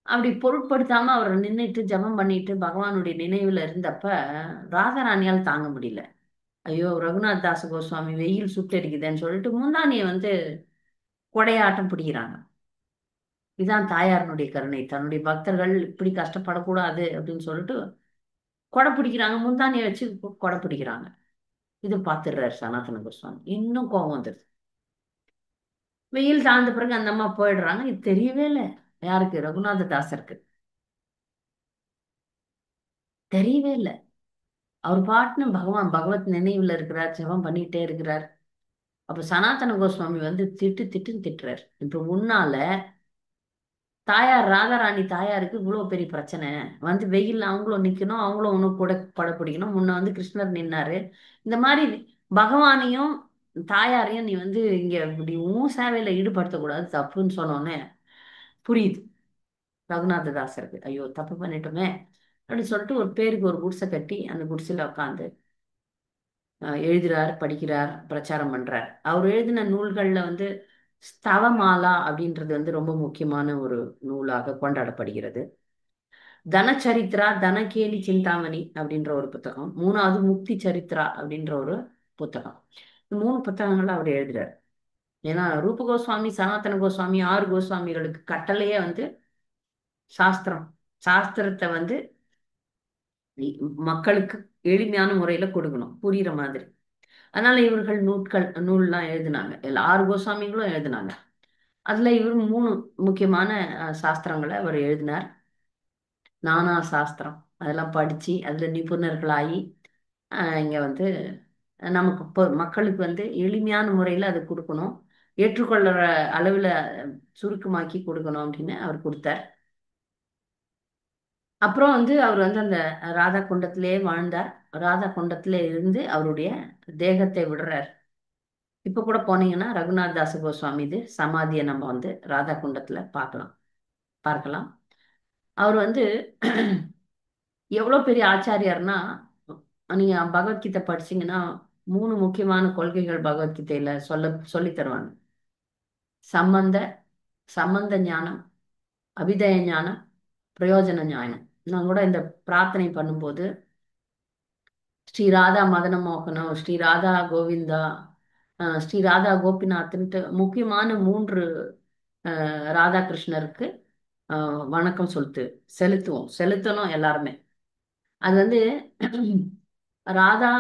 [SPEAKER 1] அப்படி பொருட்படுத்தாம அவர் நின்னுட்டு ஜெபம் பண்ணிட்டு பகவானுடைய நினைவுல இருந்தப்ப ராதாராணியால் தாங்க முடியல. ஐயோ, ரகுநாத் தாஸ் கோஸ்வாமி வெயில் சுட்டெரிக்குதுன்னு சொல்லிட்டு முந்தானியை கொடையாட்டம் பிடிக்கிறாங்க. இதுதான் தாயாரனுடைய கருணை. தன்னுடைய பக்தர்கள் இப்படி கஷ்டப்படக்கூடாது அப்படின்னு சொல்லிட்டு கொடை பிடிக்கிறாங்க, முந்தானியை வச்சு கொடை பிடிக்கிறாங்க. இது பார்த்துடுறாரு சனாதன கோஸ்வாமி. இன்னும் கோபம் வந்துடுது. வெயில் தாழ்ந்த பிறகு அந்த அம்மா போயிடுறாங்க. இது தெரியவே இல்லை யாருக்கு, ரகுநாத தாசருக்கு தெரியவே இல்லை. அவர் பாட்டுன்னு பகவத் நினைவுல இருக்கிறார், ஜெபம் பண்ணிட்டே இருக்கிறார். அப்ப சனாதன கோஸ்வாமி திட்டுன்னு திட்டுறாரு. இப்ப முன்னால தாயார் ராதாராணி தாயாருக்கு இவ்வளவு பெரிய பிரச்சனை, வெயில்ல அவங்களும் நிக்கணும், அவங்களும் ஒண்ணு கூட படம் பிடிக்கணும். முன்ன கிருஷ்ணர் நின்னாரு. இந்த மாதிரி பகவானையும் தாயாரையும் நீ இங்க இப்படி உன் சேவையில ஈடுபடுத்தக்கூடாது, தப்புன்னு சொன்னோன்னே புரியுது ரகுநாததாசருக்கு. ஐயோ, தப்பு பண்ணிட்டோமே அப்படின்னு சொல்லிட்டு ஒரு பேருக்கு ஒரு குடிசை கட்டி அந்த குடிசையில உட்காந்து எழுதுறார், படிக்கிறார், பிரச்சாரம் பண்றார். அவர் எழுதின நூல்கள்ல ஸ்தவமாலா அப்படின்றது ரொம்ப முக்கியமான ஒரு நூலாக கொண்டாடப்படுகிறது. தனச்சரித்ரா, தனகேலி சிந்தாமணி அப்படின்ற ஒரு புத்தகம், 3வது முக்தி சரித்ரா அப்படின்ற ஒரு புத்தகம். இந்த 3 புத்தகங்கள் அவர் எழுதுறார். ஏன்னா ரூப கோஸ்வாமி, சனாதன கோஸ்வாமி, 6 கோஸ்வாமிகளுக்கு கட்டளையே சாஸ்திரம். சாஸ்திரத்தை மக்களுக்கு எளிமையான முறையில கொடுக்கணும், புரியுற மாதிரி. அதனால இவர்கள் நூல்லாம் எழுதினாங்க. 6 கோஸ்வாமிகளும் எழுதினாங்க. அதுல இவர் 3 முக்கியமான சாஸ்திரங்களை அவர் எழுதினார். நானா சாஸ்திரம் அதெல்லாம் படிச்சு அதுல நிபுணர்களாகி இங்க நமக்கு இப்போ மக்களுக்கு எளிமையான முறையில அது கொடுக்கணும், ஏற்றுக்கொள்ளுற அளவுல சுருக்கமாக்கி கொடுக்கணும் அப்படின்னு அவர் கொடுத்தார். அப்புறம் அவர் அந்த ராதா குண்டத்திலே வாழ்ந்தார். ராதா குண்டத்திலே இருந்து அவருடைய தேகத்தை விடுறார். இப்ப கூட போனீங்கன்னா ரகுநாத் தாஸ் கோஸ்வாமி இது சமாதியை நம்ம ராதா குண்டத்துல பார்க்கலாம். அவர் எவ்வளவு பெரிய ஆச்சாரியார்னா, நீங்க பகவத்கீதை படிச்சீங்கன்னா 3 முக்கியமான கொள்கைகள் பகவத்கீதையில சொல்லி தருவாங்க. சம்பந்த சம்பந்த ஞானம், அபிதய ஞானம், பிரயோஜன ஞானம். நான் கூட இந்த பிரார்த்தனை பண்ணும்போது ஸ்ரீ ராதா மதன மோகனம், ஸ்ரீ ராதா கோவிந்தா, ஸ்ரீ ராதா கோபிநாத்ன்ட்டு முக்கியமான 3 ராதாகிருஷ்ணருக்கு வணக்கம் செலுத்தணும் எல்லாருமே. அது ராதா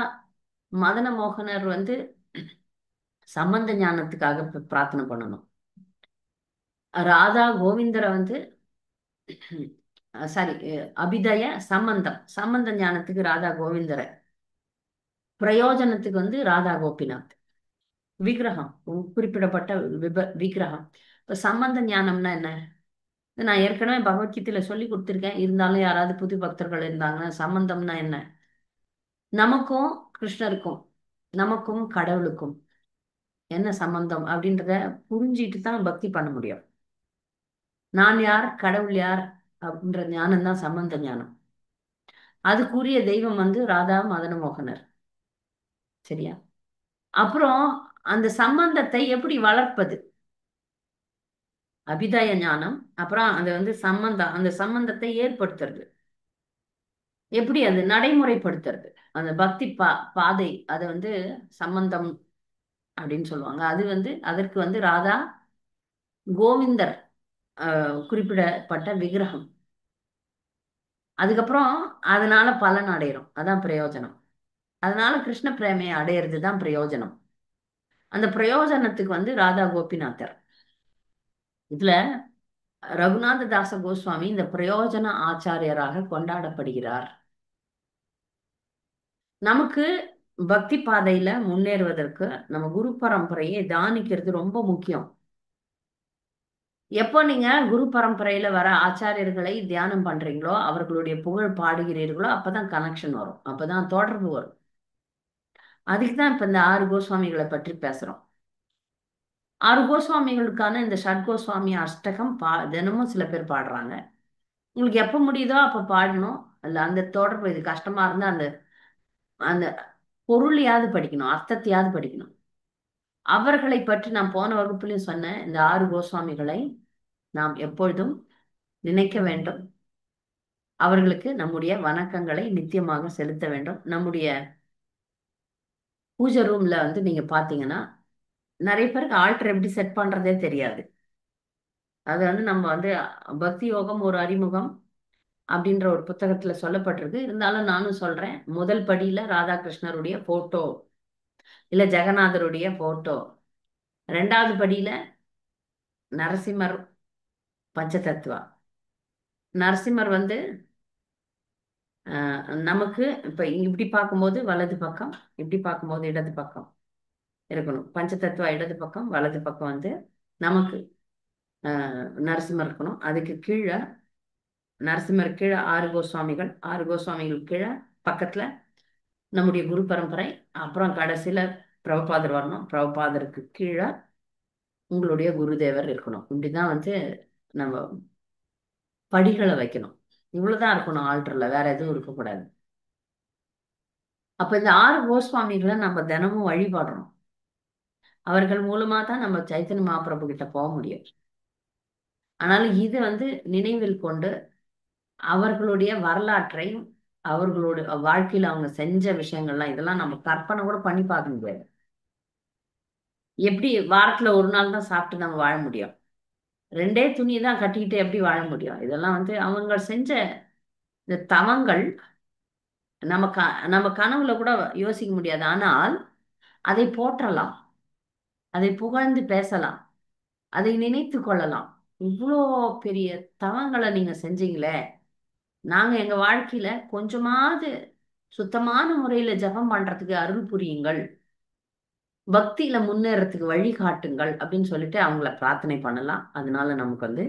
[SPEAKER 1] மதன மோகனர் சம்பந்த ஞானத்துக்காக பிரார்த்தனை பண்ணணும். ராதா கோவிந்தரை சாரி, அபிதய சம்பந்த ஞானத்துக்கு ராதா கோவிந்தரை, பிரயோஜனத்துக்கு ராதா கோபிநாத். விக்கிரகம் குறிப்பிடப்பட்ட விக்கிரகம். இப்ப சம்பந்த ஞானம்னா என்ன? நான் ஏற்கனவே பகவத்கீதையில சொல்லி கொடுத்துருக்கேன். இருந்தாலும் யாராவது புது பக்தர்கள் இருந்தாங்கன்னா, சம்பந்தம்னா என்ன? நமக்கும் கிருஷ்ணருக்கும், நமக்கும் கடவுளுக்கும் என்ன சம்பந்தம் அப்படின்றத புரிஞ்சிட்டு தான் பக்தி பண்ண முடியும். நான் யார், கடவுள் யார் அப்படின்ற ஞானம் தான் சம்பந்த ஞானம். அதுக்குரிய தெய்வம் ராதா மதன மோகனர். சரியா? அப்புறம் அந்த சம்பந்தத்தை எப்படி வளர்ப்பது? அபிதய ஞானம். அப்புறம் அது அந்த சம்பந்தத்தை ஏற்படுத்துறது எப்படி, அது நடைமுறைப்படுத்துறது, அந்த பக்தி பாதை, அது சம்பந்தம் அப்படின்னு சொல்லுவாங்க. அது அதற்கு ராதா கோவிந்தர் குறிப்பிடப்பட்ட விக்கிரகம். அதுக்கப்புறம் அதனால பலன் அடையிறோம், அதான் பிரயோஜனம். அதனால கிருஷ்ண பிரேமையை அடையிறது தான் பிரயோஜனம். அந்த பிரயோஜனத்துக்கு ராதா கோபிநாதர். இதுல ரகுநாத தாச கோஸ்வாமி இந்த பிரயோஜன ஆச்சாரியராக கொண்டாடப்படுகிறார். நமக்கு பக்தி பாதையில முன்னேறுவதற்கு நம்ம குரு பரம்பரையை தானிக்கிறது ரொம்ப முக்கியம். எப்போ நீங்க குரு பரம்பரையில வர ஆச்சாரியர்களை தியானம் பண்றீங்களோ, அவர்களுடைய புகழ் பாடுகிறீர்களோ, அப்பதான் கனெக்ஷன் வரும், அப்பதான் தொடர்பு வரும். அதுக்கு தான் இப்ப இந்த 6 கோஸ்வாமிகளை பற்றி பேசுறோம். 6 கோஸ்வாமிகளுக்கான இந்த ஷட்கோஸ்வாமி அஷ்டகம் தினமும் சில பேர் பாடுறாங்க. உங்களுக்கு எப்ப முடியுதோ அப்ப பாடணும். அல்ல அந்த தொடர்பு, இது கஷ்டமா இருந்தா அந்த அந்த பொருளையாவது படிக்கணும், அர்த்தத்தையாவது படிக்கணும். அவர்களை பற்றி நான் போன வகுப்புலையும் சொன்னேன். இந்த 6 கோஸ்வாமிகளை நாம் எப்பொழுதும் நினைக்க வேண்டும். அவர்களுக்கு நம்முடைய வணக்கங்களை நித்தியமாக செலுத்த வேண்டும். நம்முடைய பூஜை ரூம்ல வந்து நீங்க பாத்தீங்கன்னா நிறைய பேருக்கு ஆல்டர் எப்படி செட் பண்றதே தெரியாது. அது வந்து நம்ம வந்து பக்தி யோகம் ஒரு அறிமுகம் அப்படின்ற ஒரு புத்தகத்துல சொல்லப்பட்டிருக்கு. இருந்தாலும் நானும் சொல்றேன். முதல் படியில ராதாகிருஷ்ணருடைய போட்டோ, இல்ல ஜெகநாதருடைய போட்டோ. 2வது படியில நரசிம்மர் பஞ்சதத்துவா. நரசிம்மர் வந்து நமக்கு இப்ப இப்படி பார்க்கும்போது வலது பக்கம், இப்படி பார்க்கும்போது இடது பக்கம் இருக்கணும். பஞ்சதத்துவா இடது பக்கம், வலது பக்கம் வந்து நமக்கு நரசிம்மர் இருக்கணும். அதுக்கு கீழே நரசிம்மர் கீழே 6 கோஸ்வாமிகள், 6 கோஸ்வாமிகள் கீழே பக்கத்துல நம்முடைய குரு பரம்பரை, அப்புறம் கடைசியில பிரபுபாதர் வரணும். பிரபுபாதருக்கு கீழே உங்களுடைய குருதேவர் இருக்கணும். இப்படிதான் வந்து நம்ம படிகளை வைக்கணும். இவ்வளவுதான் இருக்கணும் ஆல்டர்ல, வேற எதுவும் இருக்கக்கூடாது. அப்ப இந்த 6 கோஸ்வாமிகளை நம்ம தினமும் வழிபாடுறோம். அவர்கள் மூலமா தான் நம்ம சைத்தன்ய மகாபிரபு கிட்ட போக முடியும். ஆனாலும் இது வந்து நினைவில் கொண்டு அவர்களுடைய வரலாற்றையும் அவர்களுடைய வாழ்க்கையில அவங்க செஞ்ச விஷயங்கள்லாம் இதெல்லாம் நம்ம கற்பனை கூட பண்ணி பார்க்க முடியாது. எப்படி வாரத்துல ஒரு நாள் தான் சாப்பிட்டு நம்ம வாழ முடியும்? 2 துணி தான் கட்டிக்கிட்டு எப்படி வாழ முடியும்? இதெல்லாம் வந்து அவங்க செஞ்ச இந்த தவங்கள் நம்ம கனவுல கூட யோசிக்க முடியாது. ஆனால் அதை போற்றலாம், அதை புகழ்ந்து பேசலாம், அதை நினைத்து கொள்ளலாம். இவ்வளோ பெரிய தவங்களை நீங்க செஞ்சீங்களே, நாங்க எங்க வாழ்க்கையில கொஞ்சமாவது சுத்தமான முறையில ஜெபம் பண்றதுக்கு அருள் புரியுங்கள், பக்தியில முன்னேறதுக்கு வழிகாட்டுங்கள் அப்படின்னு சொல்லிட்டு அவங்கள பிரார்த்தனை பண்ணலாம். அதனால நமக்கு வந்து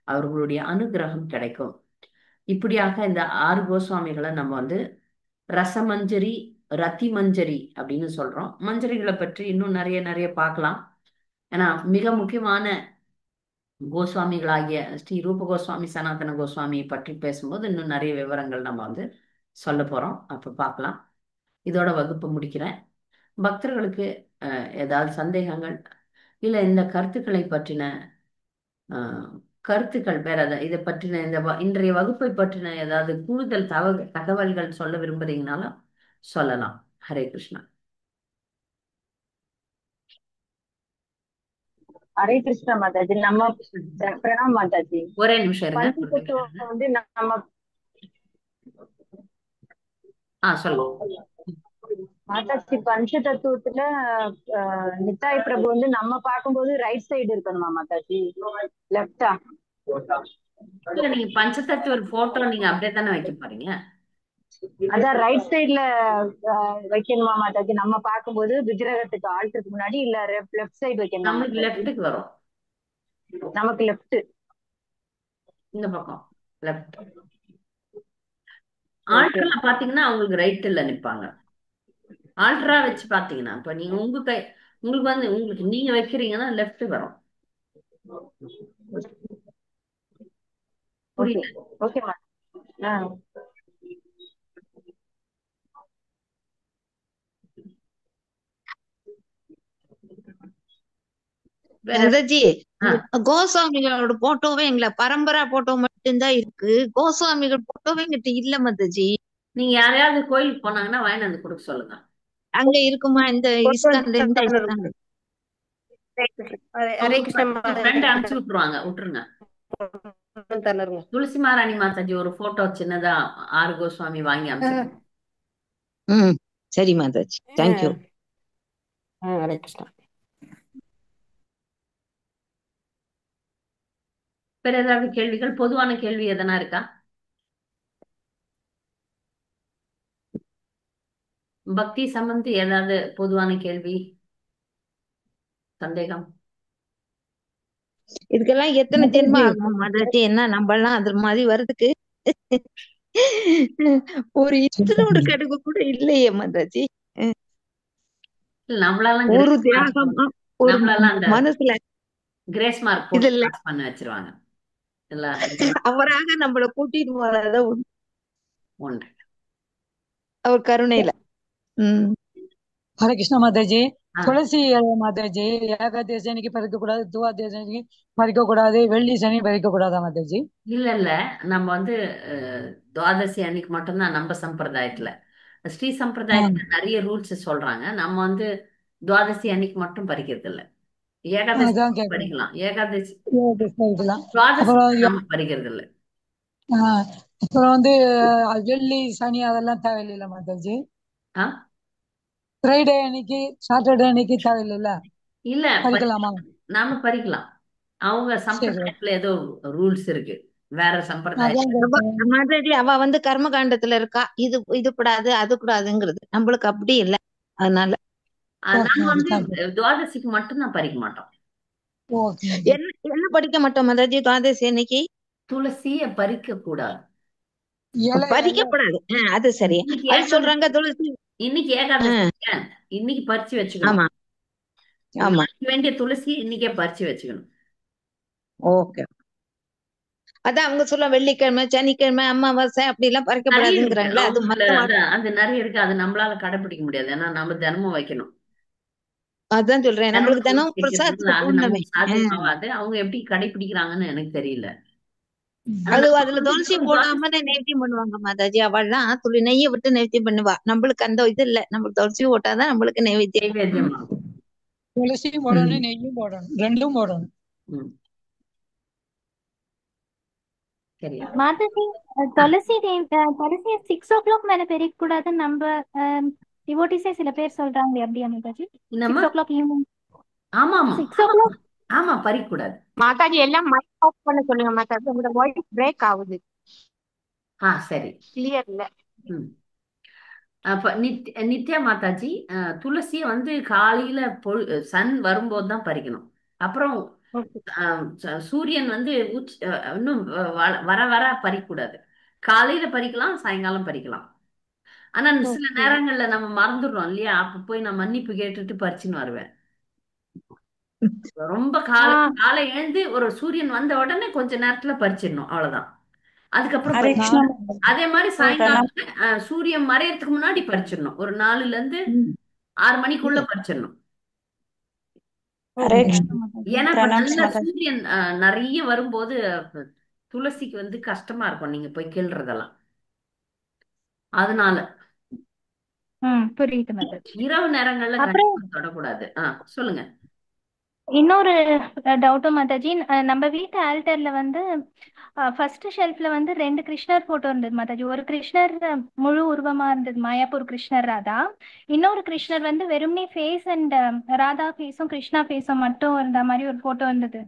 [SPEAKER 1] அவர்களுடைய அனுகிரகம் கிடைக்கும். இப்படியாக இந்த 6 கோஸ்வாமிகளை நம்ம வந்து ரசமஞ்சரி, ரத்தி மஞ்சரி அப்படின்னு சொல்றோம். மஞ்சரிகளை பற்றி இன்னும் நிறைய நிறைய பார்க்கலாம். ஏன்னா மிக முக்கியமான கோஸ்வாமிகளாகிய ஸ்ரீ ரூப கோஸ்வாமி, சனாதன கோஸ்வாமியை பற்றி பேசும்போது இன்னும் நிறைய விவரங்கள் நம்ம வந்து சொல்ல போறோம். அப்ப பார்க்கலாம். இதோட வகுப்பு முடிக்கிறேன். பக்தர்களுக்கு ஏதாவது சந்தேகங்கள் இல்ல இந்த கருத்துக்களை பற்றின அஹ், கருத்துக்கள் வேற ஏதாவது இதை பற்றின இன்றைய வகுப்பை பற்றின ஏதாவது கூடுதல் தகவல்கள் சொல்ல விரும்புறீங்கனாலும் சொல்லலாம். ஹரே கிருஷ்ணா.
[SPEAKER 5] ஹரே கிருஷ்ணா மாதாஜி. நம்ம பிரணாம் மாதாஜி.
[SPEAKER 1] ஒரே நிமிஷம் இருங்க.
[SPEAKER 5] பஞ்சதத்துவம் வந்து நம்ம
[SPEAKER 1] சொல்லுங்க
[SPEAKER 5] மாதாஜி. பஞ்சதத்துவத்துல நித்தாய் பிரபு வந்து நம்ம பார்க்கும்போது ரைட் சைடு இருக்கணுமா மாதாஜி, லெப்டா?
[SPEAKER 1] இல்ல, நீங்க பஞ்சதத்துவ ஒரு போட்டோ நீங்க அப்படியே தானே வைக்க போறீங்க?
[SPEAKER 5] அதான் ரைட் சைடுல வைக்கணுமா மாதாஜி? நம்ம பார்க்கும்போது விக்கிரகத்துக்கு ஆல்டருக்கு முன்னாடி, இல்ல லெஃப்ட் சைடு வைக்கணுமா
[SPEAKER 1] நம்மளுக்கு
[SPEAKER 5] மாதாஜி?
[SPEAKER 1] லெஃப்ட்டுக்கு வரும்.
[SPEAKER 5] நமக்கு லெஃப்ட்,
[SPEAKER 1] இந்த பக்கம் லெஃப்ட். ஆல்டர்ல பாத்தீங்கன்னா அவங்களுக்கு ரைட்ல நிப்பாங்க. ஆல்டரா வச்சு பாத்தீங்கன்னா இப்ப நீங்க உங்களுக்கு வந்து உங்களுக்கு நீங்க வைக்கிறீங்கன்னா லெஃப்ட் வரும்.
[SPEAKER 5] ஓகே
[SPEAKER 1] புரியல?
[SPEAKER 5] ஓகே மா.
[SPEAKER 1] வேற
[SPEAKER 6] மாதாஜி,
[SPEAKER 1] ஆ,
[SPEAKER 6] கோஸ்வாமிகளோட போட்டோவே எங்கள பரம்பரா போட்டோ மட்டும்தான் இருக்கு. கோஸ்வாமிகள் போட்டோவே எங்கிட்ட இல்ல மாதாஜி.
[SPEAKER 1] நீங்க யாரையாவது கோயிலுக்கு போனாங்கன்னா வாங்கிட்டு வந்து கொடுக்க சொல்லுங்க.
[SPEAKER 6] அங்க இருக்குமா இந்த இஸ்கான்ல? இந்த இஸ்கான்ல
[SPEAKER 3] ஹரே கிருஷ்ணா
[SPEAKER 1] ஃப்ரெண்ட் அனுப்பிச்சு விட்டுருங்க.
[SPEAKER 3] தந்துருங்க.
[SPEAKER 1] துளசி மாராணி மாதாஜி ஒரு போட்டோ சின்னதா 6 கோஸ்வாமி வாங்கி அனுப்பிச்சு.
[SPEAKER 6] ம் சரி மாதாஜி, தேங்க்யூ.
[SPEAKER 3] ஹரே கிருஷ்ணா.
[SPEAKER 1] வேற ஏதாவது கேள்விகள், பொதுவான கேள்வி எதனா இருக்கா? பக்தி சம்பந்தி ஏதாவது பொதுவான கேள்வி, சந்தேகம்?
[SPEAKER 6] இதுக்கெல்லாம் எத்தனை ஜென்மம்
[SPEAKER 4] மாதாஜி
[SPEAKER 6] ஆகுமா மாதாஜி? என்ன நம்ம எல்லாம் அது மாதிரி வருதுக்கு ஒரு இத்தினோட கடுகு கூட இல்லையே மாதாஜி.
[SPEAKER 1] இல்ல, நம்மளாலாம்
[SPEAKER 6] ஒரு
[SPEAKER 1] கிரேஸ் மார்க்
[SPEAKER 6] தியாகமா ஒரு
[SPEAKER 1] நம்மளெல்லாம் அந்த
[SPEAKER 6] மனசுல
[SPEAKER 1] கிரேஸ் மார்க்
[SPEAKER 6] இது
[SPEAKER 1] போட்டு
[SPEAKER 6] இல்ல.
[SPEAKER 1] பாஸ் பண்ண வச்சிருவாங்க. இல்ல,
[SPEAKER 6] அவராக நம்மள கூட்டிட்டு போறத
[SPEAKER 1] ஒன்று.
[SPEAKER 6] அவர் கருணையில. உம்
[SPEAKER 7] ஹரே கிருஷ்ணா மாதாஜி.
[SPEAKER 1] ஆ,
[SPEAKER 7] துளசி இலை மாதாஜி, ஏகாதசி அன்னைக்கு பறிக்க கூடாது, துவாதசி அன்னைக்கு பறிக்க கூடாது, வெள்ளி சனி பறிக்க கூடாதா மாதாஜி?
[SPEAKER 1] இல்ல இல்ல, நம்ம வந்து துவாதசி அன்னைக்கு மட்டும்தான் நம்ம சம்பிரதாயத்துல. ஸ்ரீ சம்பிரதாயத்துல நிறைய ரூல்ஸ் சொல்றாங்க. நம்ம வந்து துவாதசி அன்னைக்கு மட்டும் பறிக்கிறது இல்ல. ஏகாதசி
[SPEAKER 7] அதான் கேட்கணும்.
[SPEAKER 1] பறிக்கலாம். ஏகாதசி
[SPEAKER 7] பறிக்கலாம்.
[SPEAKER 1] துவாதசி
[SPEAKER 7] அப்புறம்
[SPEAKER 1] நம்ம பறிக்கிறது இல்ல.
[SPEAKER 7] அப்புறம் வந்து வெள்ளி சனி அதெல்லாம் தேவையில்லை மாதாஜி.
[SPEAKER 1] ஆ,
[SPEAKER 7] ஃப்ரைடே அன்னைக்கு சாட்டர்டே அன்னைக்கு தேவையில்லைல்ல,
[SPEAKER 1] இல்ல
[SPEAKER 7] பறிக்கலாமா?
[SPEAKER 1] நாம பறிக்கலாம். அவங்க
[SPEAKER 7] சரி,
[SPEAKER 1] சம்பிரதாயத்துல ஏதோ ரூல்ஸ் இருக்கு, வேற
[SPEAKER 7] அதான்
[SPEAKER 1] சம்பிரதாயத்துல.
[SPEAKER 7] கேட்கணும்.
[SPEAKER 6] மாதாஜி அவ வந்து கர்ம காண்டத்துல இருக்கா. இது கூடாது அது கூடாதுங்கிறது நம்மளுக்கு அப்படி இல்லை. அதனால
[SPEAKER 1] நாம வந்து
[SPEAKER 7] தேங்க்யூ.
[SPEAKER 1] துவாதசிக்கு மட்டும்தான் பறிக்க மாட்டோம்.
[SPEAKER 7] ஓகே.
[SPEAKER 6] என்ன படிக்க மாட்டோம் மாதாஜி துவாதசி அன்னைக்கு.
[SPEAKER 1] துளசிய பறிக்க கூடாது.
[SPEAKER 7] இலை
[SPEAKER 6] பறிக்கப்படாது. அது சரி.
[SPEAKER 1] இன்னைக்கு
[SPEAKER 6] அது
[SPEAKER 1] ஏகாதசி,
[SPEAKER 6] சொல்றாங்க துளசி.
[SPEAKER 1] இன்னைக்கு ஏகாதசி இல்லையா? இன்னைக்கு பறிச்சு வச்சுக்கணும்.
[SPEAKER 6] ஆமா ஆமா.
[SPEAKER 1] நாளைக்கு வேண்டிய துளசி இன்னைக்கே பறிச்சு வச்சுக்கணும்.
[SPEAKER 6] ஓகே. அதான் அவங்க சொல்ல வெள்ளிக்கிழமை சனிக்கிழமை அமாவாசை அப்படி எல்லாம்
[SPEAKER 1] நிறைய இருக்கு.
[SPEAKER 6] பறிக்கப்படாதுங்கிறாங்களே. அது
[SPEAKER 1] அவங்கள
[SPEAKER 6] மத்த
[SPEAKER 1] அது நிறைய இருக்கு. அது நம்மளால கடைபிடிக்க முடியாது. ஏன்னா நம்ம தினமும் வைக்கணும்.
[SPEAKER 6] அதான் சொல்றேன்.
[SPEAKER 1] தினமும்
[SPEAKER 6] நம்மளுக்கு
[SPEAKER 1] துளசி
[SPEAKER 6] தினம்
[SPEAKER 1] வைக்கிறதுனால
[SPEAKER 6] பிரசாதத்துக்கு
[SPEAKER 1] அது
[SPEAKER 6] போடணுமே.
[SPEAKER 1] நமக்கு சாத்தியமாவாது. அவங்க எப்படி கடைபிடிக்கிறாங்கன்னு எனக்கு தெரியல. ஆனா
[SPEAKER 6] அது
[SPEAKER 1] நம்ம
[SPEAKER 6] அதுல
[SPEAKER 1] வந்து
[SPEAKER 6] துளசி
[SPEAKER 1] துளசி
[SPEAKER 6] போடாம நைவேத்தியம் பண்ணுவாங்க மாதாஜி. அவள்லாம் துளி நெய்யை விட்டு நைவேத்தியம் பண்ணுவா. நம்மளுக்கு அந்த இது இல்ல. நம்மளுக்கு துளசி போட்டாதான் நம்மளுக்கு நைவேத்தியம்.
[SPEAKER 1] நைவேத்தியம் ஆகும்.
[SPEAKER 7] துளசியும் போடணும், நெய்யும் போடணும், ரெண்டும் போடணும்.
[SPEAKER 1] ம். சரியா?
[SPEAKER 8] மாதாஜி துளசி 6 o'clock மேல பெருக்க கூடாதுன்னு நம்ம டிவோட்டிஸே சில பேர் சொல்றாங்க. அப்படியா மாதாஜி?
[SPEAKER 1] என்னம்மா?
[SPEAKER 8] 6 o'clock ஈவினிங்
[SPEAKER 1] ஆமா ஆமா
[SPEAKER 8] 6 o'clock.
[SPEAKER 1] ஆமா, பறிக்க கூடாது.
[SPEAKER 3] மாதாஜி எல்லாம் மைக் ஆஃப் பண்ண சொல்லுங்க மாதாஜி. உங்களோட வாய்ஸ் பிரேக் ஆகுது,
[SPEAKER 1] சரி.
[SPEAKER 3] கிளியர் இல்ல.
[SPEAKER 1] ம். அப்ப நித்யா மாதாஜி, துளசிய வந்து காலையில சன் வரும்போது தான் பறிக்கணும். அப்புறம்
[SPEAKER 3] ஓகே
[SPEAKER 1] சூரியன் வந்து இன்னும் வர வர பறிக்கக்கூடாது. காலையில பறிக்கலாம், சாயங்காலம் பறிக்கலாம். ஆனா சில
[SPEAKER 3] ஓகே
[SPEAKER 1] நேரங்கள்ல நம்ம மறந்துடுறோம் இல்லையா? அப்ப போய் நான் மன்னிப்பு கேட்டுட்டு பறிச்சுன்னு வருவேன். ரொம்ப காலை எழுந்து ஒரு சூரியன் வந்த உடனே கொஞ்ச நேரத்துல பறிச்சிடணும், அவ்வளவுதான். அதுக்கப்புறம்
[SPEAKER 5] ஹரே கிருஷ்ணா
[SPEAKER 1] அதே மாதிரி
[SPEAKER 5] மாதாஜி.
[SPEAKER 1] சாயங்காலம் சூரியன் மறையறதுக்கு முன்னாடி பறிச்சிடணும். ஒரு 4ல இருந்து 6 மணிக்குள்ள பறிச்சிடணும்.
[SPEAKER 5] ஹரே கிருஷ்ணா மாதாஜி.
[SPEAKER 1] ஏன்னா இப்ப
[SPEAKER 5] பிரணாம்ஸ்
[SPEAKER 1] நல்ல
[SPEAKER 5] மாதாஜி.
[SPEAKER 1] சூரியன் நிறைய வரும்போது துளசிக்கு வந்து கஷ்டமா இருக்கும் நீங்க போய் கிள்றதெல்லாம். அதனால
[SPEAKER 8] புரியுது மாதாஜி.
[SPEAKER 1] இரவு நேரங்கள்ல
[SPEAKER 8] அப்புறம்
[SPEAKER 1] கண்டிப்பா தொடக்கூடாது. சொல்லுங்க.
[SPEAKER 8] இன்னொரு டவுட்டும் மாதாஜி, நம்ம வீட்டு ஆல்டர்ல வந்து ஃபர்ஸ்ட் ஷெல்ஃப்ல வந்து 2 கிருஷ்ணர் போட்டோ இருந்தது மாதாஜி. ஒரு கிருஷ்ணர் முழு உருவமா இருந்தது, மாயாப்பூர் கிருஷ்ணர் ராதா. இன்னொரு கிருஷ்ணர் வந்து வெறும்னே ஃபேஸ் அண்ட் ராதா ஃபேஸும் கிருஷ்ணா ஃபேஸும் மட்டும் இருந்த மாதிரி ஒரு போட்டோ இருந்தது.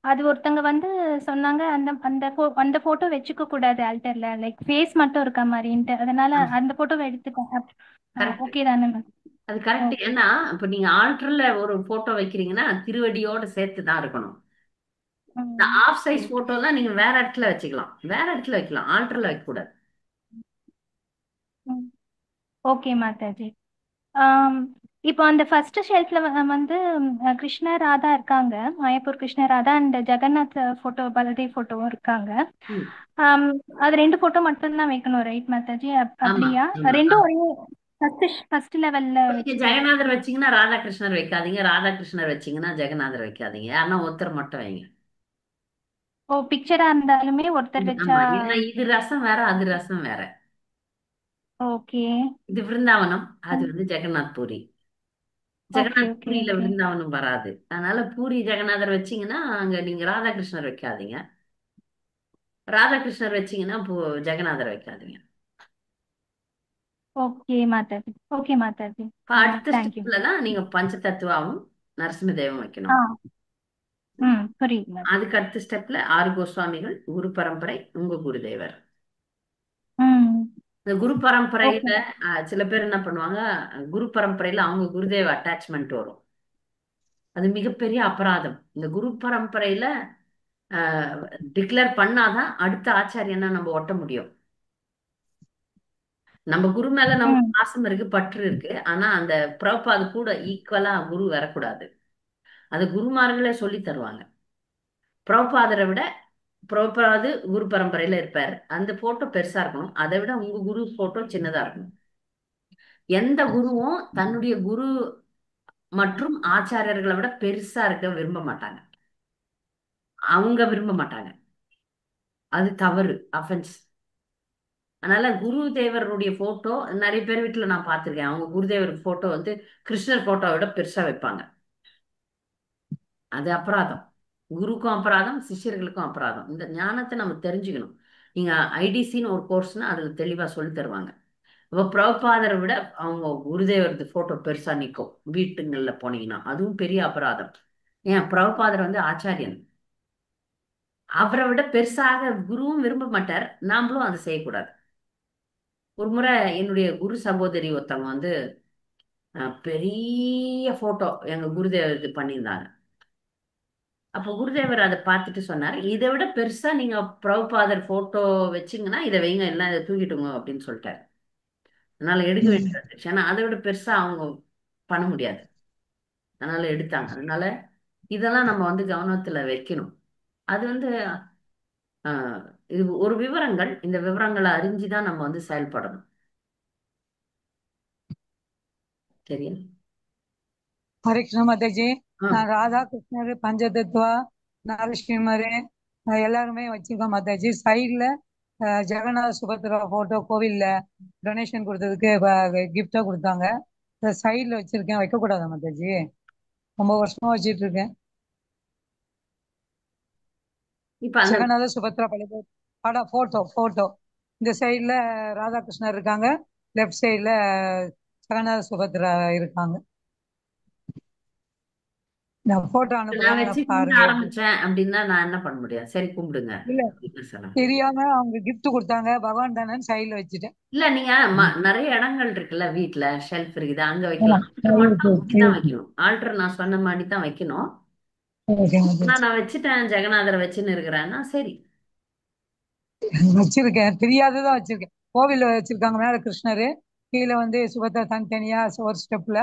[SPEAKER 8] அது ஒருத்தங்க வந்து சொன்னாங்க அந்த அந்த அந்த போட்டோ வச்சுக்க கூடாது ஆல்டர்ல, லைக் ஃபேஸ் மட்டும் இருக்க மாதிரின்ட்டு. அதனால அந்த போட்டோவை எடுத்துக்கோங்க.
[SPEAKER 1] கரெக்ட்.
[SPEAKER 8] ஓகே தானே?
[SPEAKER 1] அது கரெக்ட்.
[SPEAKER 8] ஓகே.
[SPEAKER 1] ஏன்னா இப்ப நீங்க ஆல்டர்ல ஒரு போட்டோ வைக்கிறீங்கன்னா திருவடியோட சேர்த்து தான் இருக்கணும். இந்த ஆஃப் சைஸ் போட்டோ எல்லாம் நீங்க வேற இடத்துல வச்சுக்கலாம், வேற இடத்துல வைக்கலாம், ஆல்டர்ல வைக்க கூடாது.
[SPEAKER 8] ஓகே மாதாஜி. இப்போ அந்த ஃபர்ஸ்ட் ஷெல்ஃப்ல வந்து கிருஷ்ண ராதா இருக்காங்க, மாயாப்பூர் கிருஷ்ண ராதா அண்ட் ஜெகநாத் போட்டோ, பலதேவ் போட்டோவும் இருக்காங்க. அது 2 போட்டோ மட்டும் தான் வைக்கணும், ரைட் மாதாஜி?
[SPEAKER 1] ஆமா
[SPEAKER 8] அப்படியா?
[SPEAKER 1] ஆமா.
[SPEAKER 8] ரெண்டும் ஒரே ஃபர்ஸ்ட் லெவல்ல
[SPEAKER 1] நீங்க
[SPEAKER 8] வச்சுக்கலாம்.
[SPEAKER 1] ஜெகநாதர் வச்சீங்கன்னா ராதாகிருஷ்ணர் வைக்காதீங்க, ராதாகிருஷ்ணர் வச்சீங்கன்னா ஜெகநாதர் வைக்காதீங்க. யாருன்னா ஒருத்தர் மட்டும் வைங்க.
[SPEAKER 8] ஓ, பிக்சரா இருந்தாலுமே ஒருத்தர் வச்சா?
[SPEAKER 1] ஆமா, ஏன்னா இது ரசம் வேற, அது ரசம் வேற.
[SPEAKER 8] ஓகே
[SPEAKER 1] இது விருந்தாவனம், அது வந்து ஜெகநாத் பூரி.
[SPEAKER 8] ஓகே
[SPEAKER 1] ஜெகநாத்
[SPEAKER 8] ஓகே
[SPEAKER 1] பூரியில
[SPEAKER 8] ஓகே
[SPEAKER 1] விருந்தாவனம் வராது. அதனால பூரி ஜெகநாதர் வச்சீங்கன்னா அங்க நீங்க ராதாகிருஷ்ணர் வைக்காதீங்க, ராதாகிருஷ்ணர் வச்சீங்கன்னா ஜெகநாதர் வைக்காதீங்க.
[SPEAKER 8] ஓகே மாதாஜி. ஓகே மாதாஜி.
[SPEAKER 1] இப்ப அடுத்த
[SPEAKER 8] தேங்க்யூ.
[SPEAKER 1] ஸ்டெப்ல தான் நீங்க பஞ்சதத்துவாவும் நரசிம்மதேவம்
[SPEAKER 8] ஆ
[SPEAKER 1] வைக்கணும்.
[SPEAKER 8] புரியுது மாதாஜி.
[SPEAKER 1] அதுக்கு அடுத்த ஸ்டெப்ல 6 கோஸ்வாமிகள், குரு பரம்பரை, உங்க குருதேவர்.
[SPEAKER 8] ம்
[SPEAKER 1] இந்த குரு பரம்பரையில
[SPEAKER 8] ஓகே
[SPEAKER 1] சில பேர் என்ன பண்ணுவாங்க, குரு பரம்பரையில அவங்க குருதேவ அட்டாச்மெண்ட் வரும். அது மிகப்பெரிய அபராதம். இந்த குரு பரம்பரையில டிக்ளேர் பண்ணாதான் அடுத்த ஆச்சாரியனா நம்ம ஒட்ட முடியும். நம்ம குரு மேல நமக்கு பாசம் இருக்கு, பற்று இருக்கு. ஆனா அந்த பிரபாது கூட ஈக்குவலா குரு வரக்கூடாது. அது குருமார்களே சொல்லி தருவாங்க. பிரபாதரை விட பிரபாது குரு பரம்பரையில இருப்பார், அந்த போட்டோ பெருசா இருக்கணும். அதை விட உங்க குரு போட்டோ சின்னதா இருக்கணும். எந்த குருவும் தன்னுடைய குரு மற்றும் ஆச்சாரியர்களை விட பெருசா இருக்க விரும்ப மாட்டாங்க. அவங்க விரும்ப மாட்டாங்க. அது தவறு, அஃபென்ஸ். அதனால குருதேவருடைய போட்டோ நிறைய பேர் வீட்டுல நான் பார்த்திருக்கேன். அவங்க குருதேவர் போட்டோ வந்து கிருஷ்ணர் போட்டோவை விட பெருசா வைப்பாங்க. அது அபராதம். குருக்கும் அபராதம், சிஷ்யர்களுக்கும் அபராதம். இந்த ஞானத்தை நம்ம தெரிஞ்சுக்கணும். நீங்க ஐடிசின்னு ஒரு கோர்ஸ்னா அதுல தெளிவா சொல்லி தருவாங்க. இப்போ பிரபாதரை விட அவங்க குருதேவரது போட்டோ பெருசா நிற்கும் வீட்டுங்கள்ல போனீங்கன்னா, அதுவும் பெரிய அபராதம். ஏன், பிரபாதர் வந்து ஆச்சாரியன். அவரை விட பெருசாக குருவும் விரும்ப மாட்டார், நாமளும் அதை செய்யக்கூடாது. ஒரு முறை என்னுடைய குரு சகோதரி ஒருத்தவங்க வந்து பெரிய போட்டோ எங்க குருதேவர் இது பண்ணியிருந்தாங்க. அப்போ குருதேவர் அதை பார்த்துட்டு சொன்னார், இதை விட பெருசா நீங்க பிரபுபாதர் போட்டோ வச்சீங்கன்னா இதை வைங்க, எல்லாம் இதை தூக்கிட்டுங்க அப்படின்னு சொல்லிட்டாரு. அதனால எடுக்க வேண்டியது. ஏன்னா அதை விட பெருசா அவங்க பண்ண முடியாது, அதனால எடுத்தாங்க. அதனால இதெல்லாம் நம்ம வந்து கவனத்துல வைக்கணும். அது வந்து இது ஒரு விவரங்கள். இந்த விவரங்களை அறிஞ்சுதான் நம்ம வந்து செயல்படணும். சரியா?
[SPEAKER 7] ஹரே கிருஷ்ண மாதாஜி. நான் ராதா கிருஷ்ணர், பஞ்சதத்வா, நரசிம்மர் எல்லாருமே வச்சிருக்கோம் மாதாஜி. சைட்ல ஜெகநாத சுபத்ரா போட்டோ கோவில்ல டொனேஷன் கொடுத்ததுக்கு கிஃப்டா கொடுத்தாங்க. சைட்ல வச்சிருக்கேன், வைக்க கூடாதா மாதாஜி? ரொம்ப வருஷமா வச்சிட்டு இருக்கேன்.
[SPEAKER 1] இப்ப
[SPEAKER 7] ஜெகநாத சுபத்ரா படம் போட்டோ இந்த சைட்ல ராதாகிருஷ்ணர் இருக்காங்க, லெஃப்ட் சைட்ல ஜெகநாத சுபத்ரா இருக்காங்க. நான் போட்டோ
[SPEAKER 1] நான்
[SPEAKER 7] அனுப்புறேன்,
[SPEAKER 1] வச்சு கும்பிட
[SPEAKER 7] பாருங்க.
[SPEAKER 1] ஆரம்பிச்சேன் அப்படின்னா நான் என்ன பண்ண முடியும்? சரி கும்பிடுங்க
[SPEAKER 7] இல்ல
[SPEAKER 1] அப்படின்னு சொல்லலாம்.
[SPEAKER 7] தெரியாம அவங்க gift கொடுத்தாங்க, பகவான் தானே சைட்ல வச்சுட்டேன்.
[SPEAKER 1] இல்ல, நீங்க நிறைய இடங்கள் இருக்குல்ல வீட்டுல, ஷெல்ஃப் இருக்குது, அங்க வைக்கலாம். மட்டும் அப்படிதான் வைக்கணும். ஆல்டர் நான் சொன்ன மாதிரி தான் வைக்கணும். நான் வச்சுட்டேன், ஜெகநாதரை வச்சுன்னு இருக்கிறேன்னா சரி.
[SPEAKER 7] வச்சிருக்கேன், தெரியாததான் வச்சிருக்கேன். கோவில்ல வச்சிருக்காங்க, மேல கிருஷ்ணரு, கீழே வந்து சுபத்ரா தனித்தனியா ஒரு ஸ்டெப்ல,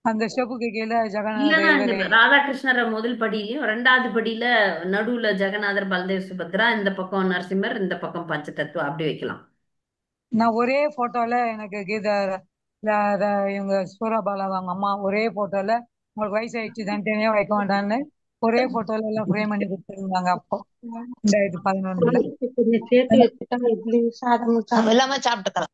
[SPEAKER 7] அந்த ஸ்டெப்புக்கு கீழே
[SPEAKER 1] இல்லன்னா
[SPEAKER 7] ஜெகநாதர்.
[SPEAKER 1] ராதாகிருஷ்ணரை முதல் படியிலையும், 2வது படியில நடுவுல ஜெகநாதர், பல்தேவ், சுபத்ரா, இந்த பக்கம் நரசிம்மர், இந்த பக்கம் பஞ்சதத்துவம், அப்படி வைக்கலாம்.
[SPEAKER 7] நான் ஒரே போட்டோல எனக்கு கீதா இவங்க சூராபாலா அவங்க அம்மா ஒரே போட்டோல உங்களுக்கு வயசு ஆயிடுச்சு தனித்தனியா வைக்க வேண்டாம்னு ஒரே போட்டோல எல்லாம் ஃப்ரேம் பண்ணி கொடுத்துருந்தாங்க. அப்போ 2011
[SPEAKER 3] சேர்த்து வச்சுட்டா இட்லி சாதம்
[SPEAKER 6] எல்லாமே சாப்பிட்டுக்கலாம்.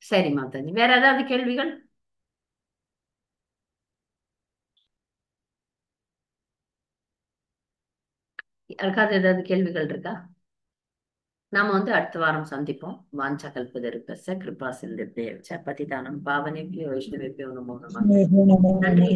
[SPEAKER 1] சரி மாதாஜி, வேற ஏதாவது கேள்விகள்? யாருக்காவது ஏதாவது கேள்விகள் இருக்கா? நாம வந்து அடுத்த வாரம் சந்திப்போம். வாஞ்சா கல்பதருப்பஸ்ய கிருபா சிந்தேவச்ச பதிதானம் பாவனேபியோ வைஷ்ணவேபியோ நமோ நமः. நன்றி.